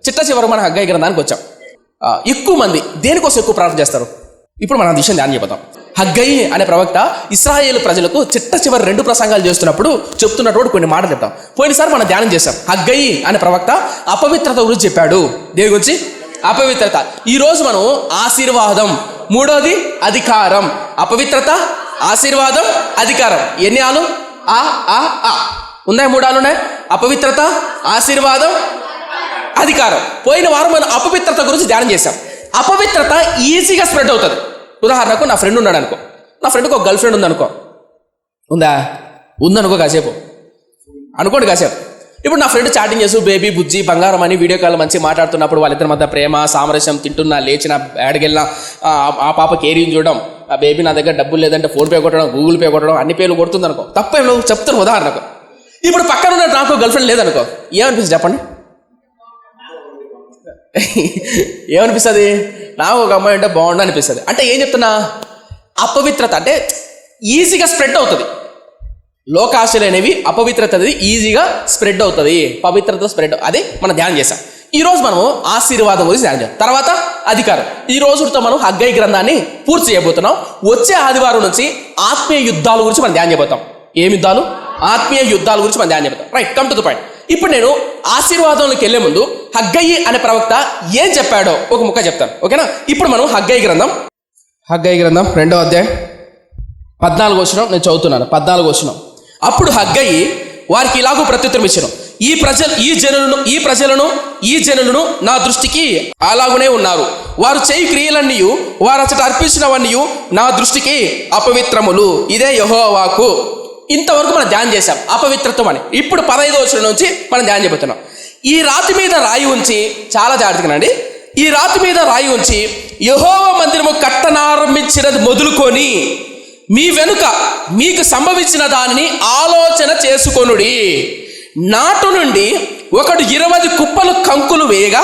చిట్ట చివరి మన హగ్గయి గ్రంథానికి వచ్చాం. ఎక్కువ మంది దేనికోసం ఎక్కువ ప్రార్థన చేస్తారు? ఇప్పుడు మనం ఆ విషయం ధ్యానం చెబుతాం. హగ్గయి అనే ప్రవక్త ఇశ్రాయేలు ప్రజలకు చిట్ట చివరి 2 ప్రసంగాలు చేస్తున్నప్పుడు చెప్తున్నటువంటి కొన్ని మాటలు చెప్తాం. పోయినసారి మనం ధ్యానం చేస్తాం. హగ్గయి అనే ప్రవక్త అపవిత్రత గురించి చెప్పాడు. దేని గురించి? అపవిత్రత. ఈరోజు మనం ఆశీర్వాదం, మూడోది అధికారం. అపవిత్రత, ఆశీర్వాదం, అధికారం. ఎన్ని ఆలు? ఉన్నాయి, 3 ఆలు ఉన్నాయి. అపవిత్రత, ఆశీర్వాదం, అధికారం. పోయిన వారం మనం అపవిత్రత గురించి ధ్యానం చేశాం. అపవిత్రత ఈజీగా స్ప్రెడ్ అవుతుంది. ఉదాహరణకు నా ఫ్రెండ్ ఉన్నాడు అనుకో, నా ఫ్రెండ్కి ఒక గర్ల్ ఫ్రెండ్ ఉందనుకో, ఉందనుకో కాసేపు అనుకోండి. కాసేపు ఇప్పుడు నా ఫ్రెండ్ చాటింగ్ చేస్తూ బేబీ, బుజ్జి, బంగారం అని వీడియో కాల్ మంచి మాట్లాడుతున్నప్పుడు వాళ్ళిద్దరి మధ్య ప్రేమ, సామరస్యం, తింటున్నా, లేచిన, బ్యాడ్కెళ్ళినా, ఆ పాప కేరింగ్ చూడడం, ఆ బేబీ నా దగ్గర డబ్బులు లేదంటే ఫోన్పే కొట్టడం, గూగుల్ పే కొట్టడం, అన్ని పేర్లు కొడుతుంది అనుకో. తప్పేం నువ్వు చెప్తాను. ఉదాహరణకు ఇప్పుడు పక్కన ఉన్న నాకు గర్ల్ ఫ్రెండ్ లేదనుకో, ఏమనిపిస్తుంది చెప్పండి? ఏమనిపిస్తుంది? నాకు ఒక అమ్మాయి అంటే బాగుండు అనిపిస్తుంది. అంటే ఏం చెప్తున్నా? అపవిత్రత అంటే ఈజీగా స్ప్రెడ్ అవుతుంది. లోకాశలు అనేవి అపవిత్రత అనేది ఈజీగా స్ప్రెడ్ అవుతుంది. పవిత్రత స్ప్రెడ్, అది మనం ధ్యానం చేస్తాం. ఈరోజు మనము ఆశీర్వాదం గురించి ధ్యానం చేస్తాం. తర్వాత అధికారం. ఈ రోజుతో మనం హగ్గయి గ్రంథాన్ని పూర్తి చేయబోతున్నాం. వచ్చే ఆదివారం నుంచి ఆత్మీయ యుద్ధాల గురించి మనం ధ్యానం చేయబోతాం. ఏం యుద్ధాలు? ఆత్మీయ యుద్ధాల గురించి మనం ధ్యానం చేయబోతాం. Right, come to the point. ఇప్పుడు నేను ఆశీర్వాదంలోకి వెళ్లే ముందు హగ్గయి అనే ప్రవక్త ఏం చెప్పాడో ఒక ముక్క చెప్తాను, ఓకేనా? ఇప్పుడు మనం హగ్గయి గ్రంథం 2వ అధ్యాయం 14వ వచనం నేను చదువుతున్నాను. 14వ వచనం. అప్పుడు హగ్గయి వారికి ఇలాగూ ప్రత్యుత్తరం ఇచ్చాను, ఈ జనులను నా దృష్టికి అలాగునే ఉన్నారు. వారు చేయి క్రియలన్నీ, వారు అచ్చట అర్పించినవన్నీ నా దృష్టికి అపవిత్రములు. ఇదే యెహోవా వాక్కు. ఇంతవరకు మనం ధ్యానం చేశాం అపవిత్రత్వం అని. ఇప్పుడు 15వ వచనం నుంచి మనం ధ్యానం చేయబోతున్నాం. ఈ రాతి మీద రాయి ఉంచి, చాలా జాగ్రత్తగానండి, ఈ రాతి మీద రాయి ఉంచి యెహోవా మందిరము కట్టనారంభించినది మొదలుకొని మీ వెనుక మీకు సంభవించిన దానిని ఆలోచన చేసుకొనుడి. నాటు నుండి ఒకడు 20 కుప్పలు కంకులు వేయగా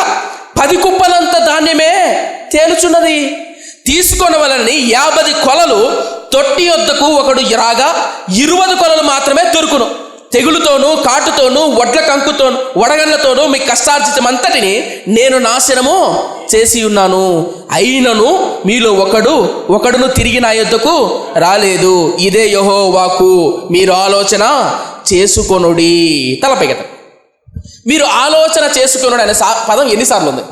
10 కుప్పలంత ధాన్యమే తేలుచున్నది. తీసుకొనవలని 50 కొలలు తొట్టి యొద్దకు ఒకడు రాగా 20 కొలలు మాత్రమే దొరుకును. తెగులుతోనూ, కాటుతోనూ, వడ్ల కంకుతోనూ, వడగళ్లతోనూ మీ కష్టార్జితమంతటిని నేను నాశనము చేసి ఉన్నాను. అయినను మీలో ఒకడును తిరిగి నా యొద్దకు రాలేదు. ఇదే యెహోవా వాక్కు. మీరు ఆలోచన చేసుకొనుడి. తలపైగత. మీరు ఆలోచన చేసుకొనుడి అనే పదం ఎన్నిసార్లు ఉంది?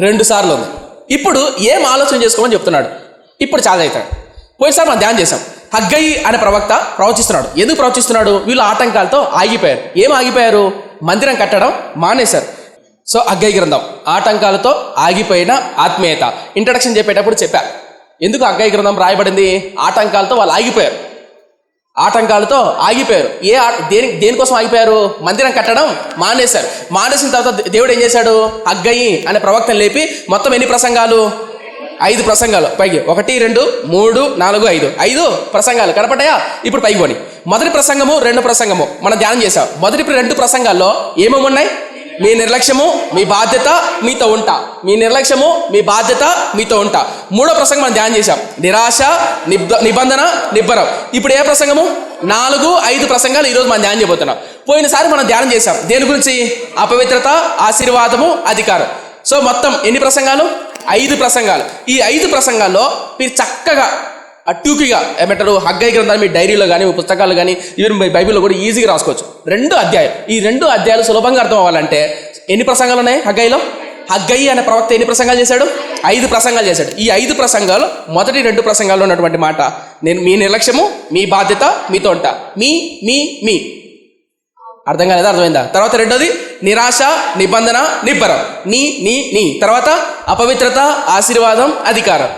2 సార్లు ఉంది. ఇప్పుడు ఏం ఆలోచన చేసుకోమని చెప్తున్నాడు? ఇప్పుడు చాలా అవుతాడు. పోయినసారి మనం ధ్యానం చేశాం. హగ్గయి అనే ప్రవక్త ప్రవచిస్తున్నాడు. ఎందుకు ప్రవచిస్తున్నాడు? వీళ్ళు ఆటంకాలతో ఆగిపోయారు. ఏం ఆగిపోయారు? మందిరం కట్టడం మానేశారు. సో హగ్గయి గ్రంథం ఆటంకాలతో ఆగిపోయిన ఆత్మీయత. ఇంట్రడక్షన్ చెప్పేటప్పుడు చెప్పా, ఎందుకు హగ్గయి గ్రంథం రాయబడింది? ఆటంకాలతో వాళ్ళు ఆగిపోయారు. ఆటంకాలతో ఆగిపోయారు. దేనికోసం ఆగిపోయారు? మందిరం కట్టడం మానేశారు. మానేసిన తర్వాత దేవుడు ఏం చేశాడు? హగ్గయి అనే ప్రవక్తను లేపి మొత్తం ఎన్ని ప్రసంగాలు? 5 ప్రసంగాలు. పైకి 1, 2, 3, 4, 5 ప్రసంగాలు కనపడ్డాయా? ఇప్పుడు పైకి పోని. మొదటి ప్రసంగము, 2 ప్రసంగము మనం ధ్యానం చేసాం. మొదటి 2 ప్రసంగాల్లో ఏమేమి ఉన్నాయి? మీ నిర్లక్ష్యము, మీ బాధ్యత, మీతో ఉంటా. మీ నిర్లక్ష్యము, మీ బాధ్యత, మీతో ఉంటా. 3వ ప్రసంగం మనం ధ్యానం చేశాం. నిరాశ, నిబంధన, నిబ్బరం. ఇప్పుడు ఏ ప్రసంగము? 4, 5 ప్రసంగాలు ఈరోజు మనం ధ్యానం చేయబోతున్నాం. పోయినసారి మనం ధ్యానం చేశాం దేని గురించి? అపవిత్రత, ఆశీర్వాదము, అధికారం. సో మొత్తం ఎన్ని ప్రసంగాలు? 5 ప్రసంగాలు. ఈ 5 ప్రసంగాల్లో మీరు చక్కగా అట్టూకిగా ఏమంటారు, హగ్గయి గ్రంథాన్ని మీ డైరీలో కానీ, మీ పుస్తకాలు కానీ, ఈవెన్ మీ బైబిల్లో కూడా ఈజీగా రాసుకోవచ్చు. 2 అధ్యాయాలు. ఈ 2 అధ్యాయాలు సులభంగా అర్థం అవ్వాలంటే ఎన్ని ప్రసంగాలు ఉన్నాయి హగ్గయిలో? హగ్గయి అనే ప్రవక్త ఎన్ని ప్రసంగాలు చేశాడు? 5 ప్రసంగాలు చేశాడు. ఈ 5 ప్రసంగాలు మొదటి 2 ప్రసంగాల్లో ఉన్నటువంటి మాట, నేను మీ నిర్లక్ష్యము, మీ బాధ్యత, మీతో ఉంటా. మీ అర్థం కాలేదా? అర్థమైందా? తర్వాత 2వది నిరాశ, నిబంధన, నిబ్బరం. నీ తర్వాత అపవిత్రత, ఆశీర్వాదం, అధికారం.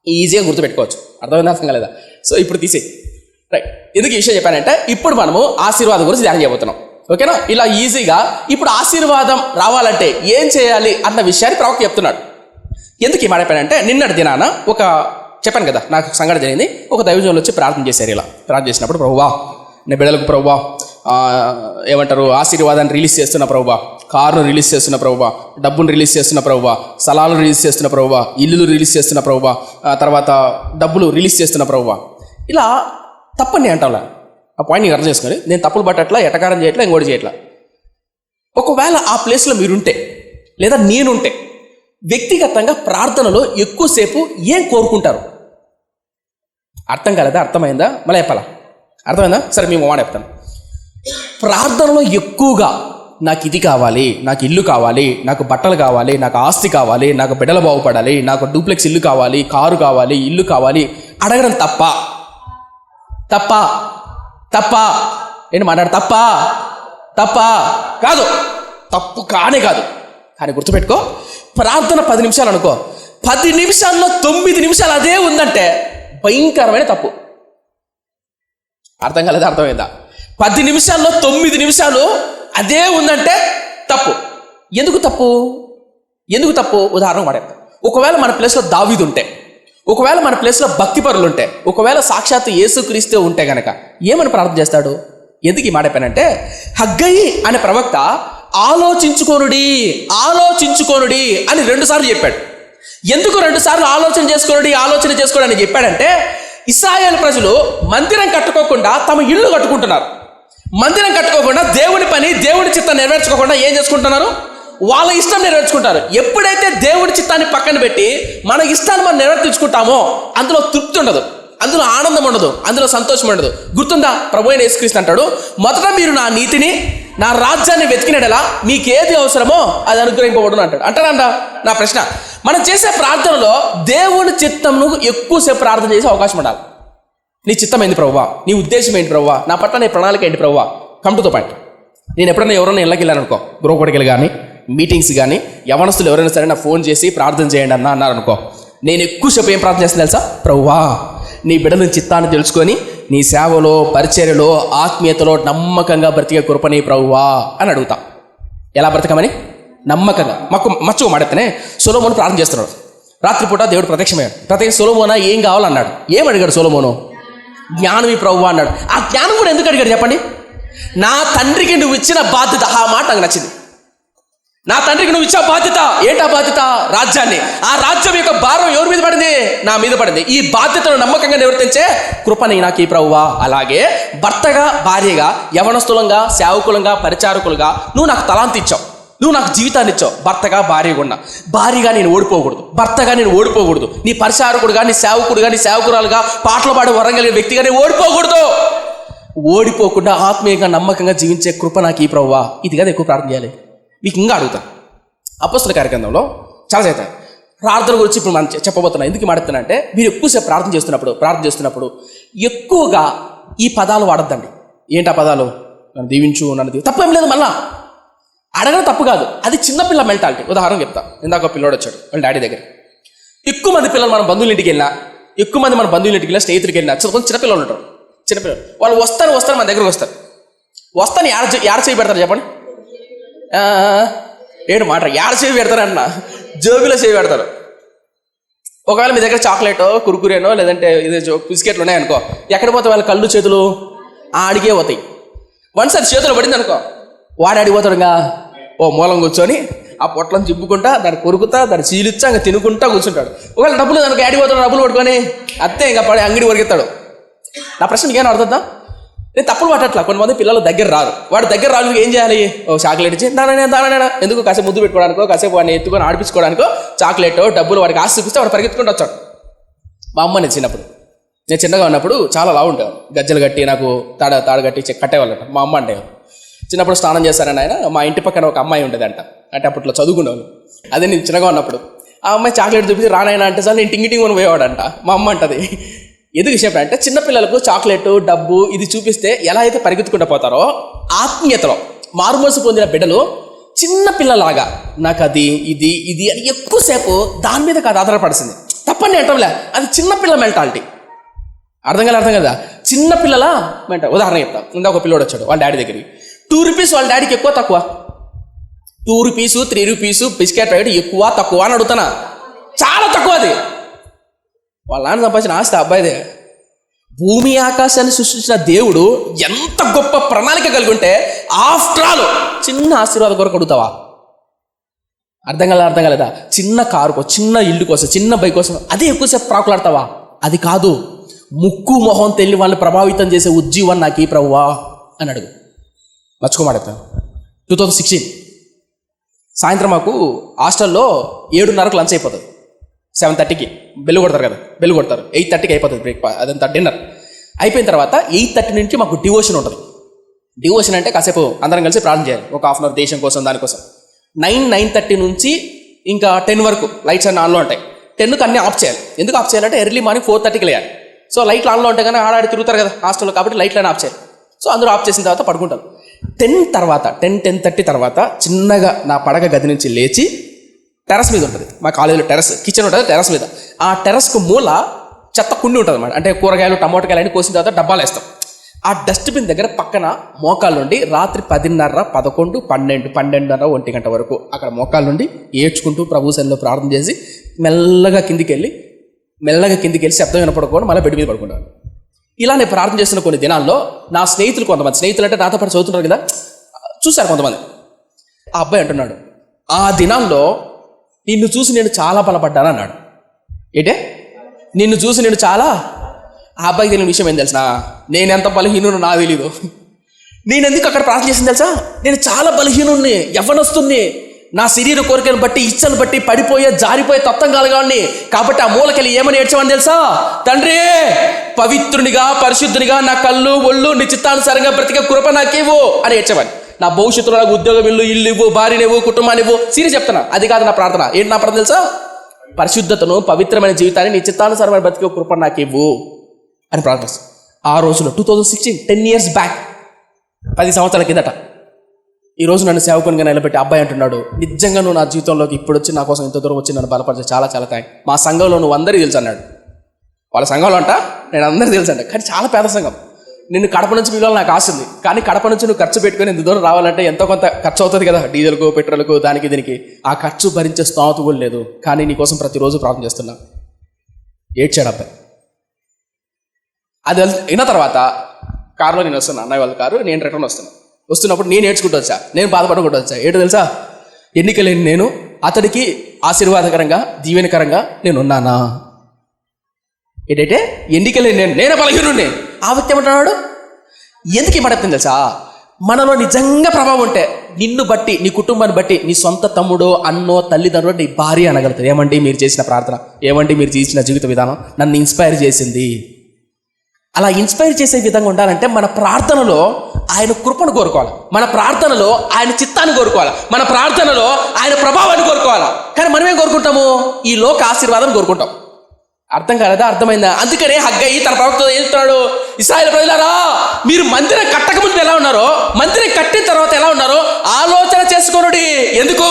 ఈజీగా గుర్తుపెట్టుకోవచ్చు. అర్థమైందా? అర్థం కాలేదా? సో ఇప్పుడు తీసే రైట్. ఎందుకు ఈ విషయం చెప్పానంటే ఇప్పుడు మనము ఆశీర్వాదం గురించి ధ్యానం చేయబోతున్నాం, ఓకేనా? ఇలా ఈజీగా ఇప్పుడు ఆశీర్వాదం రావాలంటే ఏం చేయాలి అన్న విషయాన్ని ప్రవక్త చెప్తున్నాడు. ఎందుకు ఈ మాట చెప్పానంటే నిన్నటి దినాన చెప్పాను కదా, నాకు సంఘటన జరిగింది. ఒక దైవజనులు వచ్చి ప్రార్థన చేశారు. ఇలా ప్రార్థన చేసినప్పుడు, ప్రభువా నీ బిడ్డలకు ప్రభువా ఏమంటారు, ఆశీర్వాదాన్ని రిలీజ్ చేస్తున్న ప్రభువా, కారును రిలీజ్ చేస్తున్న ప్రభువా, డబ్బును రిలీజ్ చేస్తున్న ప్రభువా, స్థలాలను రిలీజ్ చేస్తున్న ప్రభువా, ఇల్లులు రిలీజ్ చేస్తున్న ప్రభువా, తర్వాత డబ్బులు రిలీజ్ చేస్తున్న ప్రభువా. ఇలా తప్పని అంటాంలా. ఆ పాయింట్ నీకు అర్థం చేసుకొని, నేను తప్పులు పట్టట్లా, ఎటకారం చేయట్లా, ఇంకోటి చేయట్లా. ఒకవేళ ఆ ప్లేస్లో మీరుంటే లేదా నేనుంటే వ్యక్తిగతంగా ప్రార్థనలో ఎక్కువసేపు ఏం కోరుకుంటారు? అర్థం కాలేదా? అర్థమైందా? మళ్ళీ చెప్పాలా? అర్థమైందా? సరే మేము మాట చెప్తాను. ప్రార్థనలో ఎక్కువగా నాకు ఇది కావాలి, నాకు ఇల్లు కావాలి, నాకు బట్టలు కావాలి, నాకు ఆస్తి కావాలి, నాకు బిడ్డలు బాగుపడాలి, నాకు డూప్లెక్స్ ఇల్లు కావాలి, కారు కావాలి, ఇల్లు కావాలి అడగడం తప్ప తప్ప తప్ప నేను మాట్లాడు తప్ప తప్ప కాదు, తప్పు కానే కాదు. కానీ గుర్తుపెట్టుకో, ప్రార్థన 10 నిమిషాలు అనుకో, 10 నిమిషాల్లో 9 నిమిషాలు అదే ఉందంటే భయంకరమైన తప్పు. అర్థం కాలేదా? అర్థమైందా? 10 నిమిషాల్లో 9 నిమిషాలు అదే ఉందంటే తప్పు. ఎందుకు తప్పు? ఎందుకు తప్పు? ఉదాహరణ వాడేస్తాం. ఒకవేళ మన ప్లేస్లో దావీదు ఉంటే, ఒకవేళ మన ప్లేస్లో భక్తిపరులు ఉంటే, ఒకవేళ సాక్షాత్తు యేసుక్రీస్తు ఉంటే గనక ఏమని ప్రార్థన చేస్తాడు? ఎందుకు ఈ మాట చెప్పానంటే, హగ్గయి అనే ప్రవక్త ఆలోచించుకోనుడి ఆలోచించుకోనుడి అని 2 సార్లు చెప్పాడు. ఎందుకు 2 సార్లు ఆలోచన చేసుకోండి అని చెప్పాడంటే, ఇశ్రాయేలు ప్రజలు మందిరం కట్టుకోకుండా తమ ఇళ్ళు కట్టుకుంటున్నారు. మందిరం కట్టుకోకుండా దేవుని పని, దేవుని చిత్తం నెరవేర్చుకోకుండా ఏం చేసుకుంటున్నారు? వాళ్ళ ఇష్టం నెరవేర్చుకుంటారు. ఎప్పుడైతే దేవుడి చిత్తాన్ని పక్కన పెట్టి మన ఇష్టాన్ని మనం నెరవేర్చుకుంటామో అందులో తృప్తి ఉండదు, అందులో ఆనందం ఉండదు, అందులో సంతోషం ఉండదు. గుర్తుందా? ప్రభు అయిన యేసుక్రీస్తు అంటాడు, మొదట మీరు నా నీతిని, నా రాజ్యాన్ని వెతికినడలా మీకేది అవసరమో అది అనుగ్రహింపబడును అంటాడు. అంటారంట. నా ప్రశ్న, మనం చేసే ప్రార్థనలో దేవుని చిత్తంను ఎక్కువసేపు ప్రార్థన చేసే అవకాశం ఉండాలి. నీ చిత్తం ఏంటి ప్రభువా? నీ ఉద్దేశం ఏంటి ప్రభువా? నా పట్ల నీ ప్రణాళిక ఏంటి ప్రభువా? Come to the point. నేను ఎప్పుడైనా ఎవరైనా ఇళ్ళకి వెళ్ళాననుకో, గృహపడికలు కానీ మీటింగ్స్ కానీ యవనస్తులు ఎవరైనా సరే నా ఫోన్ చేసి ప్రార్థన చేయండి అన్నారనుకో, నేను ఎక్కువసేపు ఏం ప్రార్థన చేస్తాను తెలుసా? ప్రభువా, నీ బిడ్డల చిత్తాన్ని తెలుసుకొని నీ సేవలో, పరిచర్యలో, ఆత్మీయతలో నమ్మకంగా బ్రతికే కృపని ప్రభువా అని అడుగుతా. ఎలా బ్రతకమని? నమ్మకంగా. మచ్చుకు మాడితేనే సొలొమోను ప్రార్థన చేస్తున్నాడు. రాత్రిపూట దేవుడు ప్రత్యక్షమయ్యాడు. సొలొమోనా ఏం కావాలన్నాడు. ఏం అడిగాడు సొలొమోను? జ్ఞానమి ప్రభువా అన్నాడు. ఆ జ్ఞానం కూడా ఎందుకు అడిగాడు చెప్పండి? నా తండ్రికి నువ్వు ఇచ్చిన బాధ్యత. ఆ మాట నాకు నచ్చింది. నా తండ్రికి నువ్వు ఇచ్చే బాధ్యత ఏంటా బాధ్యత? రాజ్యాన్ని. ఆ రాజ్యం యొక్క భారం ఎవరి మీద పడింది? నా మీద పడింది. ఈ బాధ్యతను నమ్మకంగా నిర్వర్తించే కృపని నాకు ఈ ప్రభువా. అలాగే భర్తగా, భార్యగా, యవనస్తులంగా, సేవకులంగా, పరిచారకులుగా నువ్వు నాకు తలాంతి ఇచ్చావు, నువ్వు నాకు జీవితాన్ని ఇచ్చావు. భర్తగా, భార్యగా ఉన్నా, భార్యగా నేను ఓడిపోకూడదు, భర్తగా నేను ఓడిపోకూడదు, నీ పరిచారకుడుగా, నీ సేవకుడుగా, నీ సేవకురాలుగా, పాటలు పాడే వరంగలిగిన వ్యక్తిగా నేను ఓడిపోకూడదు. ఓడిపోకుండా ఆత్మీయంగా నమ్మకంగా జీవించే కృప నాకు ఈ ప్రభువా. ఇది కదా ఎక్కువ ప్రార్థన చేయాలి. మీకు ఇంకా అడుగుతా. అపొస్తలుల కార్యక్రమంలో చాలా చేస్తాను ప్రార్థన గురించి ఇప్పుడు మనం చెప్పబోతున్నా. ఎందుకు మాడుతున్నా అంటే, మీరు ఎక్కువసేపు ప్రార్థన చేస్తున్నప్పుడు ఎక్కువగా ఈ పదాలు వాడద్దండి. ఏంటి ఆ పదాలు? నన్ను దీవించు, నన్ను దీవి. తప్పేం లేదు. మళ్ళా అడగడం తప్పు కాదు, అది చిన్నపిల్ల మెంటాలిటీ. ఉదాహరణ చెప్తా. ఇందాక పిల్లోడు వచ్చాడు వాళ్ళ డాడీ దగ్గర. ఎక్కువ మంది పిల్లలు మన బంధువుల ఇంటికి వెళ్ళినా, స్నేహితుడికి వెళ్ళినా కొంచెం చిన్నపిల్లలు ఉంటారు. చిన్నపిల్లలు వాళ్ళు వస్తారు మన దగ్గరకు వస్తాను యాడ చేయి పెడతారు చెప్పండి? ఏడు మాట యాడ చేయి పెడతారన్న, జోబిలో చేయి పెడతారు. ఒకవేళ మీ దగ్గర చాక్లెటో, కురుకురేనో, లేదంటే ఇదే బిస్కెట్లు ఉన్నాయనుకో, ఎక్కడ పోతే వాళ్ళ కళ్ళు చేతులు ఆడికే పోతాయి. వన్స్ అది చేతులు పడింది అనుకో, వాడు ఆడిపోతాడుగా ఓ మూలం కూర్చొని ఆ పొట్లను చింపుకుంటా, దాన్ని కొరుకుతా, దాన్ని చీలిచ్చా, ఇంకా తినుకుంటా కూర్చుంటాడు. ఒకవేళ డబ్బులు దానికి ఆడిపోతాడు, డబ్బులు పట్టుకొని అత్తే ఇంకా పడి అంగడి వరికెత్తాడు. నా ప్రశ్న మీకేం అర్థద్దా? నేను తప్పులు పట్టట్లా. కొంతమంది పిల్లలు దగ్గర రారు. వాడు దగ్గర రాదు, ఏం చేయాలి? ఓ చాక్లెట్ ఇచ్చి దానైనా ఎందుకు కాసేపు ముద్దు పెట్టుకోవడానికో, కాసేపు వాడిని ఎత్తుకొని ఆడిపించుకోవడానికో చాక్లెట్, డబ్బులు వాడికి ఆశ చూపిస్తే వాడు పరిగెత్తుకుంటూ వచ్చాడు. మా అమ్మ నేను చిన్నగా ఉన్నప్పుడు చాలా లావు ఉండేవాడు. గజ్జలు కట్టి నాకు తాడు కట్టి కట్టేవాళ్ళట మా అమ్మ అంటే. చిన్నప్పుడు స్నానం చేశారని ఆయన మా ఇంటి పక్కన ఒక అమ్మాయి ఉండేదంట. అంటే అప్పట్లో చదువుకునేవాళ్ళు. అదే నేను చిన్నగా ఉన్నప్పుడు ఆ అమ్మాయి చాక్లెట్ చూపించి రానాయన అంటే సార్ నేను టింగి కొని పోయేవాడంట. మా అమ్మ అంటది. ఎందుకు చెప్పానంటే, చిన్నపిల్లలకు చాక్లెట్, డబ్బు ఇది చూపిస్తే ఎలా అయితే పరిగెత్తుకుంటూ పోతారో, ఆత్మీయతలో మారుమోసు పొందిన బిడ్డలు చిన్నపిల్లలాగా నాకు అది ఇది అని ఎక్కువసేపు దాని మీద కాదు ఆధారపడాల్సింది. తప్పని అంటాంలే, అది చిన్నపిల్ల మెంటాలిటీ. అర్థం కదా? చిన్నపిల్లల మెంటాలిటీ. ఉదాహరణ చెప్తా. ఇంకా ఒక పిల్లోడు వచ్చాడు వాళ్ళ డాడీ దగ్గరికి. 2 రూపీస్ వాళ్ళ డాడీకి ఎక్కువ తక్కువ? 2 రూపీసు 3 రూపీసు బిస్కెట్ ప్యాకెట్ ఎక్కువ తక్కువ అని అడుగుతానా? చాలా తక్కువ. అది వాళ్ళ నాన్న సంపాదించిన ఆస్తి అబ్బాయిదే. భూమి ఆకాశాన్ని సృష్టించిన దేవుడు ఎంత గొప్ప ప్రణాళిక కలిగి ఉంటే ఆఫ్టర్ ఆల్ చిన్న ఆశీర్వాదం కొరకు అడుగుతావా? అర్థం కలదా? చిన్న కారు కోసం, చిన్న ఇల్లు కోసం, చిన్న బైక్ కోసం అదే ఎక్కువసేపు ప్రాకులాడతావా? అది కాదు. ముక్కు మొహం తెలియని వాళ్ళని ప్రభావితం చేసే ఉజ్జీవన్ నాకు ఈ ప్రభువా అని అడుగు. మర్చుకోమాడతాను. 2016 సాయంత్రం మాకు హాస్టల్లో 7:30కి లంచ్ అయిపోతుంది. 7:30కి బెల్లు కొడతారు కదా, బెల్లు కొడతారు. 8:30కి అయిపోతుంది బ్రేక్ఫాస్ట్, అదంతా డిన్నర్. అయిపోయిన తర్వాత 8:30 నుంచి మాకు డివోషన్ ఉంటుంది. డివోషన్ అంటే కాసేపు అందరం కలిసి ప్రార్థన చేయాలి, ఒక హాఫ్ అన్ అవర్ దేశం కోసం, దానికోసం. 9:30 నుంచి ఇంకా 10 వరకు లైట్స్ అన్నీ ఆన్లో ఉంటాయి. 10కి అన్నీ ఆఫ్ చేయాలి. ఎందుకు ఆఫ్ చేయాలంటే ఎర్లీ మార్నింగ్ 4:30కి లేయాలి. సో లైట్లు ఆన్లో ఉంటాయి కానీ ఆడాడి తిరుగుతారు కదా హాస్టల్లో, కాబట్టి లైట్లను ఆఫ్ చేయాలి. సో అందరూ ఆఫ్ చేసిన తర్వాత పడుకుంటాను. 10:30 తర్వాత చిన్నగా నా పడక గది నుంచి లేచి టెరస్ మీద ఉంటుంది, మా కాలేజీలో టెరస్, కిచెన్ ఉంటుంది టెరస్ మీద. ఆ టెరస్కు మూల చెత్త కుండి ఉంటుంది అన్నమాట. అంటే కూరగాయలు టమోటాకాయలు అన్ని కోసిన తర్వాత డబ్బాలు వేస్తాం. ఆ డస్ట్బిన్ దగ్గర పక్కన మోకాళ్ళ నుండి రాత్రి 10:30, 11, 12, 12:30, 1 గంట వరకు అక్కడ మోకాళ్ళ నుండి ఏడ్చుకుంటూ ప్రభు సన్నిధిలో ప్రార్థన చేసి మెల్లగా కిందికి వెళ్ళి శబ్దం వినపడకుండా మళ్ళీ బెడ్ మీద పడుకుంటాను. ఇలా నేను ప్రార్థన చేస్తున్న కొన్ని దినాల్లో నా స్నేహితులు, కొంతమంది స్నేహితులు అంటే నాతో పాటు చదువుతున్నారు కదా, చూశారు కొంతమంది. ఆ అబ్బాయి అంటున్నాడు, ఆ దినాల్లో నిన్ను చూసి నేను చాలా బలపడ్డాను అన్నాడు. ఏంటే నిన్ను చూసి నేను చాలా. ఆ అబ్బాయికి తెలియని విషయం ఏం తెలుసా, నేను ఎంత బలహీనుడు నాకు తెలీదు. నేను ఎందుకు అక్కడ ప్రార్థన చేసింది తెలుసా, నేను చాలా బలహీనుడిని, యవ్వనస్తుని, నా శరీర కోరికను బట్టి, ఇచ్చను బట్టి జారిపోయే తత్వం కలగాన్ని. కాబట్టి ఆ మూలకెళ్ళి ఏమని ఏడ్చామని తెలుసా, తండ్రి పవిత్రునిగా పరిశుద్ధునిగా నా కళ్ళు ఒళ్ళు నీ చిత్తానుసారంగా బ్రతికే కృప నాకివ్వు అని ఏడ్చేవాడిని. నా భవిష్యత్తులో నాకు ఉద్యోగం ఇల్లు ఇవ్వు, భార్యనివ్వు, కుటుంబాన్ని ఇవ్వు. సీరియస్ చెప్తున్నా, అది కాదు నా ప్రార్థన. ఏంటి నా ప్రార్థన తెలుసా, పరిశుద్ధతను, పవిత్రమైన జీవితాన్ని నీ చిత్తానుసారమైన బ్రతికే కృప నాకివ్వు అని ప్రార్థన. ఆ రోజులో 2016, 10 years బ్యాక్, 10 సంవత్సరాల కిందట. ఈరోజు నన్ను సేవకునిగా నిలబెట్టి అబ్బాయి అంటున్నాడు, నిజంగా నువ్వు నా జీవితంలోకి ఇప్పుడు వచ్చి నా కోసం ఇంత దూరం వచ్చి నన్ను బలపరిచే చాలా చాలా థ్యాంక్. మా సంఘంలో నువ్వు అందరికీ తెలుసు అన్నాడు. వాళ్ళ సంఘంలో అంట నేను అందరికీ తెలుసు అంట, కానీ చాలా పేద సంఘం. నిన్ను కడప నుంచి పిల్లలు నాకు ఆశ ఉంది, కానీ కడప నుంచి నువ్వు ఖర్చు పెట్టుకుని ఇంత దూరం రావాలంటే ఎంతో కొంత ఖర్చు అవుతుంది కదా, డీజిల్కు, పెట్రోల్కు, దానికి దీనికి. ఆ ఖర్చు భరించే స్తోమత కూడా లేదు, కానీ నీకోసం ప్రతిరోజు ప్రార్థన చేస్తున్నా. ఏడ్చాడు అబ్బాయి. అది విన్న తర్వాత కారులో నేను వస్తున్నా, అన్నయ్య వాళ్ళ కారు, నేను రిటర్న్ వస్తున్నప్పుడు నేను ఏడ్చుకుంటూ వచ్చా, నేను బాధపడకుండా వచ్చా. ఏంటో తెలుసా, ఎన్నికలేని నేను అతడికి ఆశీర్వాదకరంగా దీవెనకరంగా నేను ఉన్నానా. ఏంటంటే ఎన్నికలేని నేనే బలహీనుడిని. ఆ వ్యక్తి ఏమంటున్నాడు, ఎందుకు పడుతుంది తెలుసా, మనలో నిజంగా ప్రభావం ఉంటే నిన్ను బట్టి, నీ కుటుంబాన్ని బట్టి, నీ సొంత తమ్ముడో అన్నో తల్లిదండ్రులు, నీ భార్య అనగలుగుతారు, ఏమండి మీరు చేసిన ప్రార్థన, ఏమండి మీరు చేసిన జీవిత విధానం నన్ను ఇన్స్పైర్ చేసింది. అలా ఇన్స్పైర్ చేసే విధంగా ఉండాలంటే మన ప్రార్థనలో ఆయన కృపను కోరుకోవాలి, మన ప్రార్థనలో ఆయన చిత్తాన్ని కోరుకోవాలి, మన ప్రార్థనలో ఆయన ప్రభావాన్ని కోరుకోవాలి. కానీ మనమేం కోరుకుంటాము, ఈ లోక ఆశీర్వాదం కోరుకుంటాం. అర్థం కాలేదా, అర్థమైందా? అందుకనే హగ్గయి తన ప్రవక్త ఏం చెప్తున్నాడు, ఇశ్రాయేలు ప్రజలారా మీరు మందిరం కట్టక ముందు ఎలా ఉన్నారో, మందిరం కట్టిన తర్వాత ఎలా ఉన్నారో ఆలోచన చేసుకోనుడి. ఎందుకు,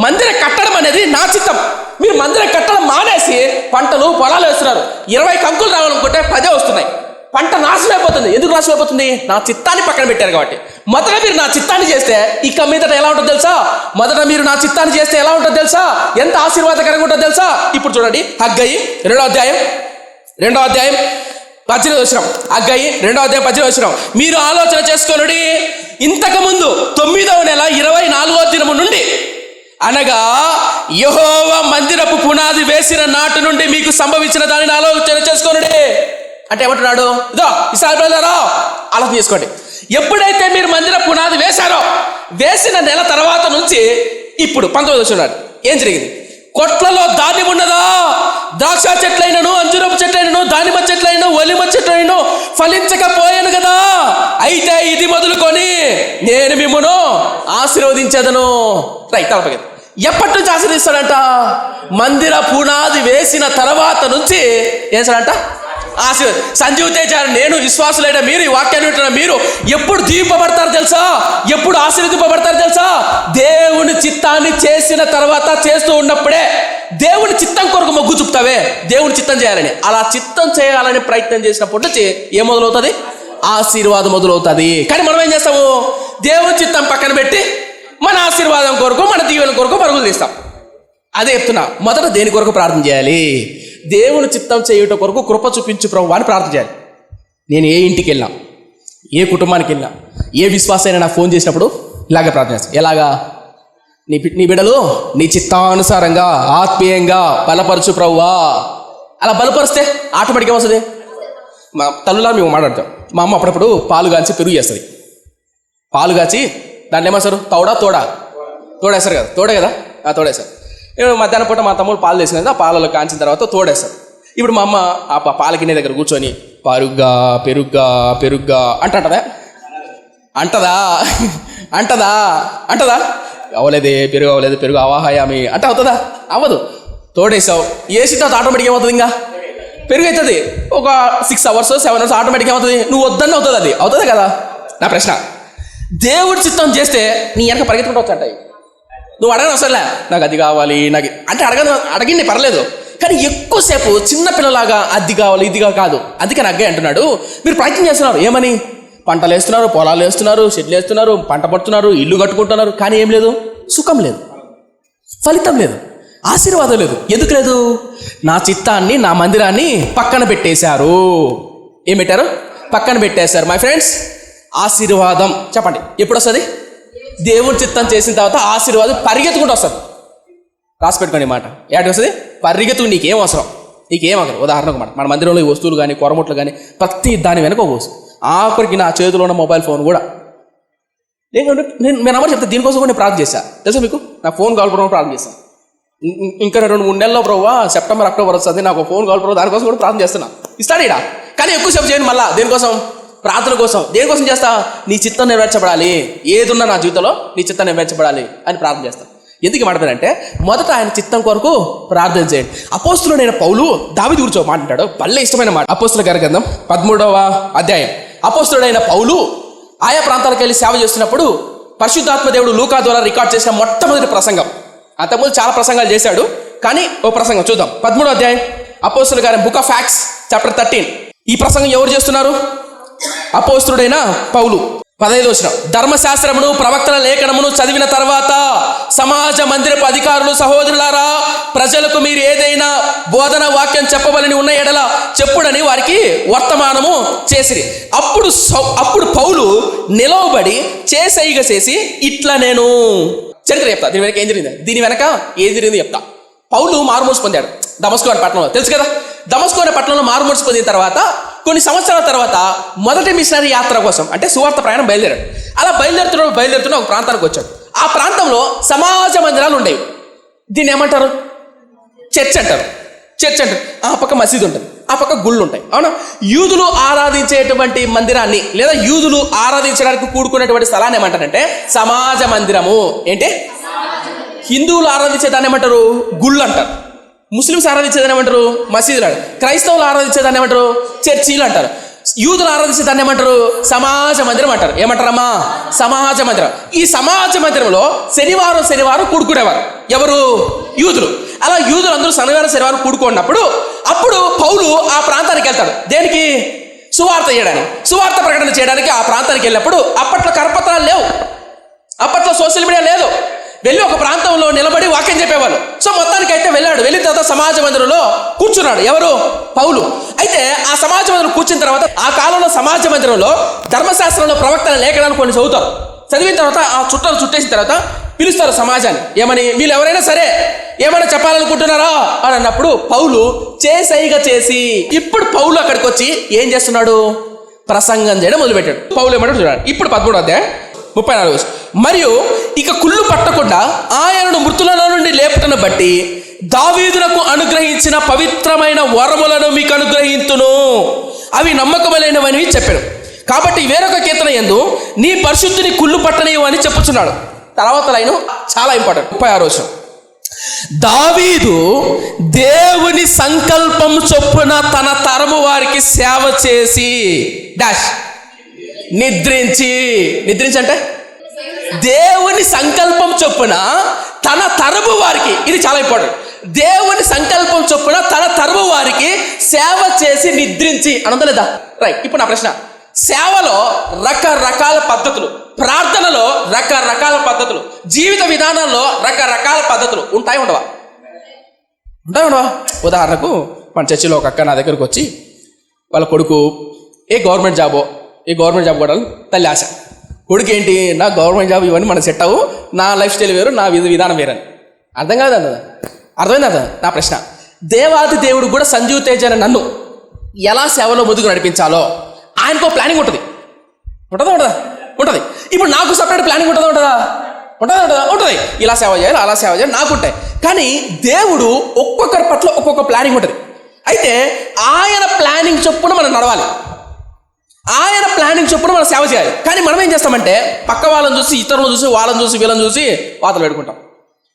మందిరం కట్టడం అనేది నా చిత్తం. మీరు మందిరం కట్టడం మానేసి పంటలు పొలాలు వేస్తున్నారు. 20 కంకులు రావాలనుకుంటే 10 వస్తున్నాయి. పంట నాశనం అయిపోతుంది. ఎందుకు నాశనం అయిపోతుంది, నా చిత్తాన్ని పక్కన పెట్టారు కాబట్టి. మొదట మీరు నా చిత్తాన్ని చేస్తే ఇక మీదట ఎలా ఉంటుందో తెలుసా, మొదట మీరు నా చిత్తాన్ని చేస్తే ఎలా ఉంటుందో తెలుసా, ఎంత ఆశీర్వాదకరంగా ఉంటుందో తెలుసా. ఇప్పుడు చూడండి, హగ్గయి 2వ అధ్యాయం 18వ హగ్గయి 2వ అధ్యాయం 18వ మీరు ఆలోచన చేసుకోనుడి, ఇంతకు ముందు 9వ నెల 24వ దినము నుండి, అనగా యెహోవా మందిరపు పునాది వేసిన నాటి నుండి మీకు సంభవించిన దానిని ఆలోచన చేసుకోనుడి. అంటే ఏమంటున్నాడు, ఇదో ఇశ్రాయేలు ప్రజలారా ఆలోచన చేసుకోండి. ఎప్పుడైతే మీరు మందిర పునాది వేసిన నెల తర్వాత నుంచి ఇప్పుడు 19వ ఏం జరిగింది, కొట్లలో ధాన్యం ఉన్నదా, ద్రాక్ష చెట్లైనను, అంజూరపు చెట్లైనను, దానిమ్మ చెట్లైనను, ఒలివ చెట్లైనను ఫలించకపోయాను కదా, అయితే ఇది మొదలుకొని నేను మిమ్మును ఆశీర్వదించేదను. రైట్, తలపగదు. ఎప్పటి నుంచి ఆశీర్వదిస్తాడంట, మందిర పునాది వేసిన తర్వాత నుంచి ఏం సాడంట, సంజీవ తేజ నేను విశ్వాసులైన మీరు, ఈ వాక్యాన్ని వింటున్న మీరు ఎప్పుడు దీవింపబడతారు తెలుసా, ఎప్పుడు ఆశీర్వదింపబడతారు తెలుసా, దేవుని చిత్తాన్ని చేసిన తర్వాత, చేస్తూ ఉన్నప్పుడే. దేవుని చిత్తం కొరకు మొగ్గు చూపుతావే, దేవుని చిత్తం చేయాలని, అలా చిత్తం చేయాలని ప్రయత్నం చేసినప్పటి నుంచి ఏం మొదలవుతుంది, ఆశీర్వాదం మొదలవుతుంది. కానీ మనం ఏం చేస్తాము, దేవుని చిత్తం పక్కన పెట్టి మన ఆశీర్వాదం కొరకు, మన దీవెన కొరకు పరుగులు తీస్తాం. అదే చెప్తున్నా, మొదట దేని కొరకు ప్రార్థన చేయాలి, దేవుని చిత్తం చేయుట కొరకు కృప చూపించు ప్రభువా అని ప్రార్థన చేయాలి. నేను ఏ ఇంటికి వెళ్ళినా, ఏ కుటుంబానికి వెళ్ళినా, ఏ విశ్వాసైనా నాకు ఫోన్ చేసినప్పుడు ఇలాగే ప్రార్థన చేస్తాను. ఎలాగా, నీ బిడ్డలు నీ చిత్తానుసారంగా ఆత్మీయంగా బలపరచు ప్రభువా. అలా బలపరిస్తే ఆటోమేటిక్గా వస్తుంది. మా తల్లులా మేము మాట్లాడతాం. మా అమ్మ అప్పుడప్పుడు పాలు కాచి పెరుగు చేస్తుంది. పాలు కాచి దాంట్లో ఏమస్తారు, తోడా తోడేస్తారు కదా, తోడే కదా, తోడేస్తారు. ఇప్పుడు మధ్యాహ్నం పూట మా తమ్ముడు పాలు వేసిన ఆ పాలలో కాంచిన తర్వాత తోడేస్తారు. ఇప్పుడు మా అమ్మ ఆ పాల గిన్నె దగ్గర కూర్చొని పరుగ్గా పెరుగ్గా పెరుగ్గా అంటదా అంటదా అంటదా అంటదా అవలేదు పెరుగు అవాహయామి అంటే అవుతుందా? అవ్వదు. తోడేసావు, వేసిన తర్వాత ఆటోమేటిక్ ఏమవుతుంది? ఇంకా పెరుగు అవుతుంది. ఒక 6 hours 7 hours ఆటోమేటిక్ ఏమవుతుంది? నువ్వు వద్దన్న అవుతుంది. అది అవుతుంది కదా. నా ప్రశ్న, దేవుడి చిత్తం చేస్తే నీ వెనక పరిగెత్తుకుంటూ వచ్చాయి. నువ్వు అడగను అసలే నాకు అది కావాలి నాకు అంటే అడిగింది పర్లేదు, కానీ ఎక్కువసేపు చిన్నపిల్లలాగా అది కావాలి ఇదిగా కాదు. అందుకని అగ్గయ్య అంటున్నాడు, మీరు ప్రయత్నం చేస్తున్నారు. ఏమని? పంటలు వేస్తున్నారు, పొలాలు వేస్తున్నారు, షెడ్లు వేస్తున్నారు, పంట పడుతున్నారు, ఇల్లు కట్టుకుంటున్నారు, కానీ ఏం లేదు, సుఖం లేదు, ఫలితం లేదు, ఆశీర్వాదం లేదు. ఎందుకు లేదు? నా చిత్తాన్ని నా మందిరాన్ని పక్కన పెట్టేశారు. ఏం పెట్టారు? పక్కన పెట్టేశారు. మై ఫ్రెండ్స్, ఆశీర్వాదం చెప్పండి ఎప్పుడు వస్తుంది? దేవుడి చిత్తం చేసిన తర్వాత ఆశీర్వాదం పరిగెత్తుకుంటూ వస్తుంది. రాసి పెట్టుకోండి మాట. ఏటికి వస్తుంది? పరిగెత్తు. నీకేం అవసరం? నీకేం అవసరం? ఉదాహరణకు మాట, మన మందిరంలో ఈ వస్తువులు కానీ కొరముట్లు కానీ ప్రతి దాని వెనక ఒక వస్తువు. ఆఖరికి నా చేతిలో ఉన్న మొబైల్ ఫోన్ కూడా నేను అమ్మ చెప్తే దీనికోసం కూడా నేను ప్రార్థన చేశాను. తెలుసా మీకు? నా ఫోన్ కాల్ ప్రభు ప్రార్థన చేశాను. ఇంకా 2-3 నెలల్లో ప్రభు సెప్టెంబర్ అక్టోబర్ వస్తుంది, నాకు ఫోన్ కాల్ ప్రభు, దానికోసం కూడా ప్రార్థన చేస్తున్నాను. ఇస్తాడు ఇడా, కానీ ఎక్కువసేపు చేయండి. మళ్ళీ దేనికోసం? ప్రార్థన కోసం. దేనికోసం చేస్తా? నీ చిత్తం నెరవేర్చబడాలి, ఏదున్నా నా జీవితంలో నీ చిత్తం నెరవేర్చబడాలి అని ప్రార్థన చేస్తాను. ఎందుకు మాట్లాడారంటే, మొదట ఆయన చిత్తం కొరకు ప్రార్థన చేయండి. అపోస్తులుడైన పౌలు దావీదు గురించి మాట్లాడాడు, భలే ఇష్టమైన మాట. అపోస్తుల గారి గ్రంథం 13వ అధ్యాయం. అపోస్తులుడైన పౌలు ఆయా ప్రాంతాలకు వెళ్ళి సేవ చేస్తున్నప్పుడు పరిశుద్ధాత్మ దేవుడు లూకా ద్వారా రికార్డ్ చేసిన మొట్టమొదటి ప్రసంగం. అంతకుముందు చాలా ప్రసంగాలు చేశాడు, కానీ ఓ ప్రసంగం చూద్దాం. 13వ అధ్యాయం అపోస్తుల గారి బుక్ ఆఫ్ యాక్ట్స్ చాప్టర్ 13. ఈ ప్రసంగం ఎవరు చేస్తున్నారు? అపోస్తులుడైన పౌలు. 15వ వచనం, ధర్మశాస్త్రమును ప్రవక్తల లేఖనమును చదివిన తర్వాత సమాజ మందిరపు అధికారులు, సహోదరులారా, ప్రజలకు మీరు ఏదైనా బోధన వాక్యం చెప్పవలని ఉన్న ఎడల చెప్పుడని వారికి వర్తమానము చేసిరి. అప్పుడు పౌలు నిలవబడి చేసైగ చేసి ఇట్లా నేను చరిత్ర చెప్తా. దీని వెనక ఏం జరిగింది, దీని వెనక ఏం జరిగింది చెప్తా. పౌలు మారుమూసి పొందాడు దమస్కు అనే పట్టణంలో, తెలుసు కదా. దమస్కు అనే పట్టణంలో మారుమూసి పొందిన తర్వాత కొన్ని సంవత్సరాల తర్వాత మొదటి మిషనరీ యాత్ర కోసం అంటే సువార్త ప్రయాణం బయలుదేరాడు. అలా బయలుదేరుతున్న ఒక ప్రాంతానికి వచ్చాడు. ఆ ప్రాంతంలో సమాజ మందిరాలు ఉండేవి. దీన్ని ఏమంటారు? చర్చ్ అంటారు. ఆ పక్క మసీదు ఉంటుంది, ఆ పక్క గుళ్ళు ఉంటాయి. అవునా? యూదులు ఆరాధించేటువంటి మందిరాన్ని లేదా యూదులు ఆరాధించడానికి కూడుకునేటువంటి స్థలాన్ని ఏమంటారంటే సమాజ మందిరము. ఏంటి? హిందువులు ఆరాధించేదాన్ని ఏమంటారు? గుళ్ళు అంటారు. ముస్లిమ్స్ ఆరాధించేదాన్ని ఏమంటారు? మసీదులు అంటారు. క్రైస్తవులు ఆరాధించేదాన్ని ఏమంటారు? చర్చీలు అంటారు. యూదులు ఆరాధించేదాన్ని ఏమంటారు? సమాజ మందిరం అంటారు. ఏమంటారమ్మా? సమాజ మందిరం. ఈ సమాజ మందిరంలో శనివారం కూడుకునేవారు. ఎవరు? యూదులు. అలా యూదులు అందరూ శనివారం కూడుకున్నప్పుడు అప్పుడు పౌలు ఆ ప్రాంతానికి వెళ్తాడు. దేనికి? సువార్త చేయడానికి, సువార్త ప్రకటన చేయడానికి ఆ ప్రాంతానికి వెళ్ళినప్పుడు అప్పట్లో కరపత్రాలు లేవు, అప్పట్లో సోషల్ మీడియా లేదు. వెళ్ళి ఒక ప్రాంతంలో నిలబడి వాక్యం చెప్పేవాళ్ళు. సో మొత్తానికి అయితే వెళ్ళాడు. వెళ్ళిన తర్వాత సమాజ మందిరంలో కూర్చున్నాడు. ఎవరు? పౌలు. అయితే ఆ సమాజ మందిరం కూర్చున్న తర్వాత ఆ కాలంలో సమాజ మందిరంలో ధర్మశాస్త్రంలో ప్రవక్తల లేఖనాలు కొన్ని చదువుతారు. చదివిన తర్వాత ఆ చుట్టాలు చుట్టేసిన తర్వాత పిలుస్తారు సమాజాన్ని. ఏమని? వీళ్ళు ఎవరైనా సరే ఏమైనా చెప్పాలనుకుంటున్నారా అని అన్నప్పుడు పౌలు చేసి ఇప్పుడు పౌలు అక్కడికి వచ్చి ఏం చేస్తున్నాడు? ప్రసంగం చేయడం మొదలుపెట్టాడు. పౌలు ఏమంటాడు చూడండి. ఇప్పుడు 13వ అధ్యాయం 34. మరియు ఇక కుళ్ళు పట్టకుండా ఆయనను మృతులలో నుండి లేపుటను బట్టి దావీదునకు అనుగ్రహించిన పవిత్రమైన వరములను మీకు అనుగ్రహింతును, అవి నమ్మకములైనవని చెప్పాడు. కాబట్టి వేరొక కీర్తన యందు నీ పరిశుద్ధిని కుళ్ళు పట్టనివ్వు అని చెప్పుచున్నాడు. తర్వాత లైను చాలా ఇంపార్టెంట్. 36. దావీదు దేవుని సంకల్పం చొప్పున తన తరము వారికి సేవ చేసి డాష్ నిద్రించి అంటే దేవుని సంకల్పం చొప్పున తన తరము వారికి, ఇది చాలా ఇంపార్టెంట్, దేవుని సంకల్పం చొప్పున తన తరము వారికి సేవ చేసి నిద్రించి అనదలేదా? రైట్. ఇప్పుడు నా ప్రశ్న, సేవలో రకరకాల పద్ధతులు, ప్రార్థనలో రకరకాల పద్ధతులు, జీవిత విధానంలో రకరకాల పద్ధతులు ఉంటాయి ఉండవా? ఉదాహరణకు మన చర్చిలో ఒక అక్క నా దగ్గరకు వచ్చి వాళ్ళ కొడుకు ఏ గవర్నమెంట్ జాబ్ కూడా తల్లి ఆశ. కొడుకు ఏంటి? నా గవర్నమెంట్ జాబ్ ఇవన్నీ మనకు సెట్ అవ్వు, నా లైఫ్ స్టైల్ వేరు, నా విధానం వేరని. అర్థం కాదు అన్న, అర్థమైంది అర్థం. నా ప్రశ్న, దేవాది దేవుడు కూడా సంజీవ్ తేజ్ అని నన్ను ఎలా సేవలో ముందుకు నడిపించాలో ఆయనకో ప్లానింగ్ ఉంటుంది. ఉంటుంది. ఇప్పుడు నాకు సపరేట్ ప్లానింగ్ ఉంటుందా? ఉంటుంది. ఇలా సేవ చేయాలి, అలా సేవ చేయాలి నాకుంటాయి. కానీ దేవుడు ఒక్కొక్కరి పట్ల ఒక్కొక్క ప్లానింగ్ ఉంటుంది. అయితే ఆయన ప్లానింగ్ చొప్పున మనం నడవాలి, ఆయన ప్లానింగ్ చొప్పున మనం సేవ చేయాలి. కానీ మనం ఏం చేస్తామంటే పక్క వాళ్ళని చూసి, ఇతరులను చూసి, వాళ్ళని చూసి, వీళ్ళని చూసి వాతలు పెట్టుకుంటాం.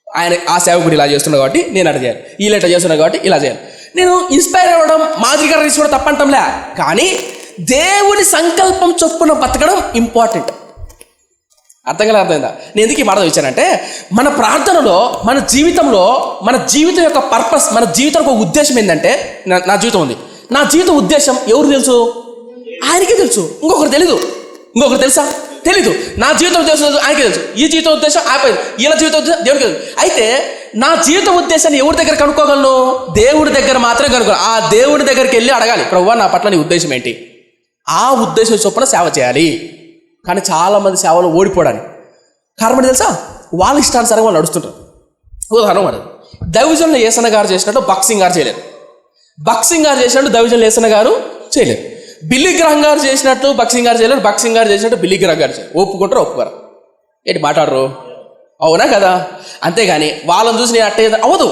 ఆయన ఆ సేవకుడు ఇలా చేస్తున్నాడు కాబట్టి నేను అట్లా చేయాలి, వీళ్ళు ఇట్లా చేస్తున్నాడు కాబట్టి ఇలా చేయాలి. నేను ఇన్స్పైర్ అవ్వడం, మాదిరిగా తీసుకోవడం తప్పంటంలే. కానీ దేవుని సంకల్పం చొప్పున బతకడం ఇంపార్టెంట్. అర్థమైందా? నేను ఎందుకు ఈ మాట ఇచ్చానంటే, మన ప్రార్థనలో, మన జీవితంలో, మన జీవితం యొక్క పర్పస్, మన జీవితం యొక్క ఉద్దేశం ఏంటంటే, నా జీవితం ఉంది, నా జీవిత ఉద్దేశం ఎవరు తెలుసు? ఆయనకే తెలుసు. ఇంకొకరు తెలీదు. ఇంకొకరు తెలుసా? తెలీదు. నా జీవిత ఉద్దేశం ఆయనకే తెలుసు. ఈ జీవిత ఉద్దేశం అయిపోయింది, వీళ్ళ జీవిత ఉద్దేశం దేవుడికి తెలుసు. అయితే నా జీవిత ఉద్దేశాన్ని ఎవరి దగ్గర కనుక్కోగలను? దేవుడి దగ్గర మాత్రమే కనుక్కోగలను. ఆ దేవుడి దగ్గరికి వెళ్ళి అడగాలి, ప్రభువా నా పట్ల నీ ఉద్దేశం ఏంటి? ఆ ఉద్దేశం చొప్పున సేవ చేయాలి. కానీ చాలామంది సేవలో ఓడిపోవడానికి కారణం తెలుసా? వాళ్ళ ఇష్టానుసారంగా వాళ్ళు నడుస్తుంటారు. ఉదాహరణ మరి దైవజనులు యేసన్న గారు చేసినట్టు బాక్సింగ్ గారు చేయలేరు, బాక్సింగ్ గారు చేసినట్టు దైవజనులు యేసన్న గారు చేయలేరు, బిల్లీ గ్రహం గారు చేసినట్టు బాక్సింగ్ గారు చేయలేరు, బాక్సింగ్ గారు చేసినట్టు బిల్లీ గ్రహం గారు చేయలేరు. ఒప్పుకుంటారు ఒప్పుకోరు? ఏంటి మాట్లాడరు? అవునా కదా? అంతేగాని వాళ్ళని చూసి నేను అట్టే అవ్వదు.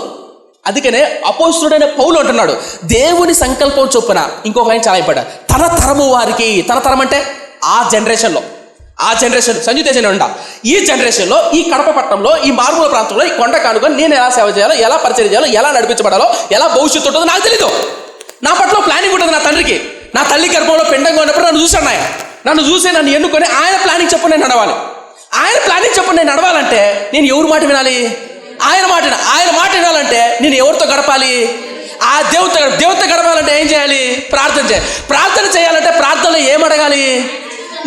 అందుకనే అపోస్తుడైన పౌలు అంటున్నాడు, దేవుని సంకల్పం చొప్పున. ఇంకొక ఆయన చాలా అయిపోయాడు, తన తరము వారికి. తన తరం అంటే ఆ జనరేషన్, సంయుతేజన్ ఉండ, ఈ జనరేషన్లో, ఈ కడప పట్టణంలో, ఈ మారుమూల ప్రాంతంలో, ఈ కొండ కానుకొని నేను ఎలా సేవ చేయాలో, ఎలా పరిచయం చేయాలో, ఎలా నడిపించబడాలో, ఎలా భవిష్యత్తు ఉంటుందో నాకు తెలీదు. నా పట్ల ప్లానింగ్ ఉంటుంది. నా తండ్రికి, నా తల్లి గర్భంలో పిండంగా ఉన్నప్పుడు నన్ను చూశాడు ఆయన. నన్ను చూసి నన్ను ఎన్నుకొని ఆయన ప్లానింగ్ చెప్పు నేను నడవాలి. ఆయన ప్లానింగ్ చెప్పు నేను నడవాలంటే నేను ఎవరి మాట వినాలి? ఆయన మాట వినాలంటే నేను ఎవరితో గడపాలి? ఆ దేవుడితో గడపాలంటే ఏం చేయాలి? ప్రార్థన చేయాలి. ప్రార్థన చేయాలంటే ప్రార్థనలో ఏం అడగాలి?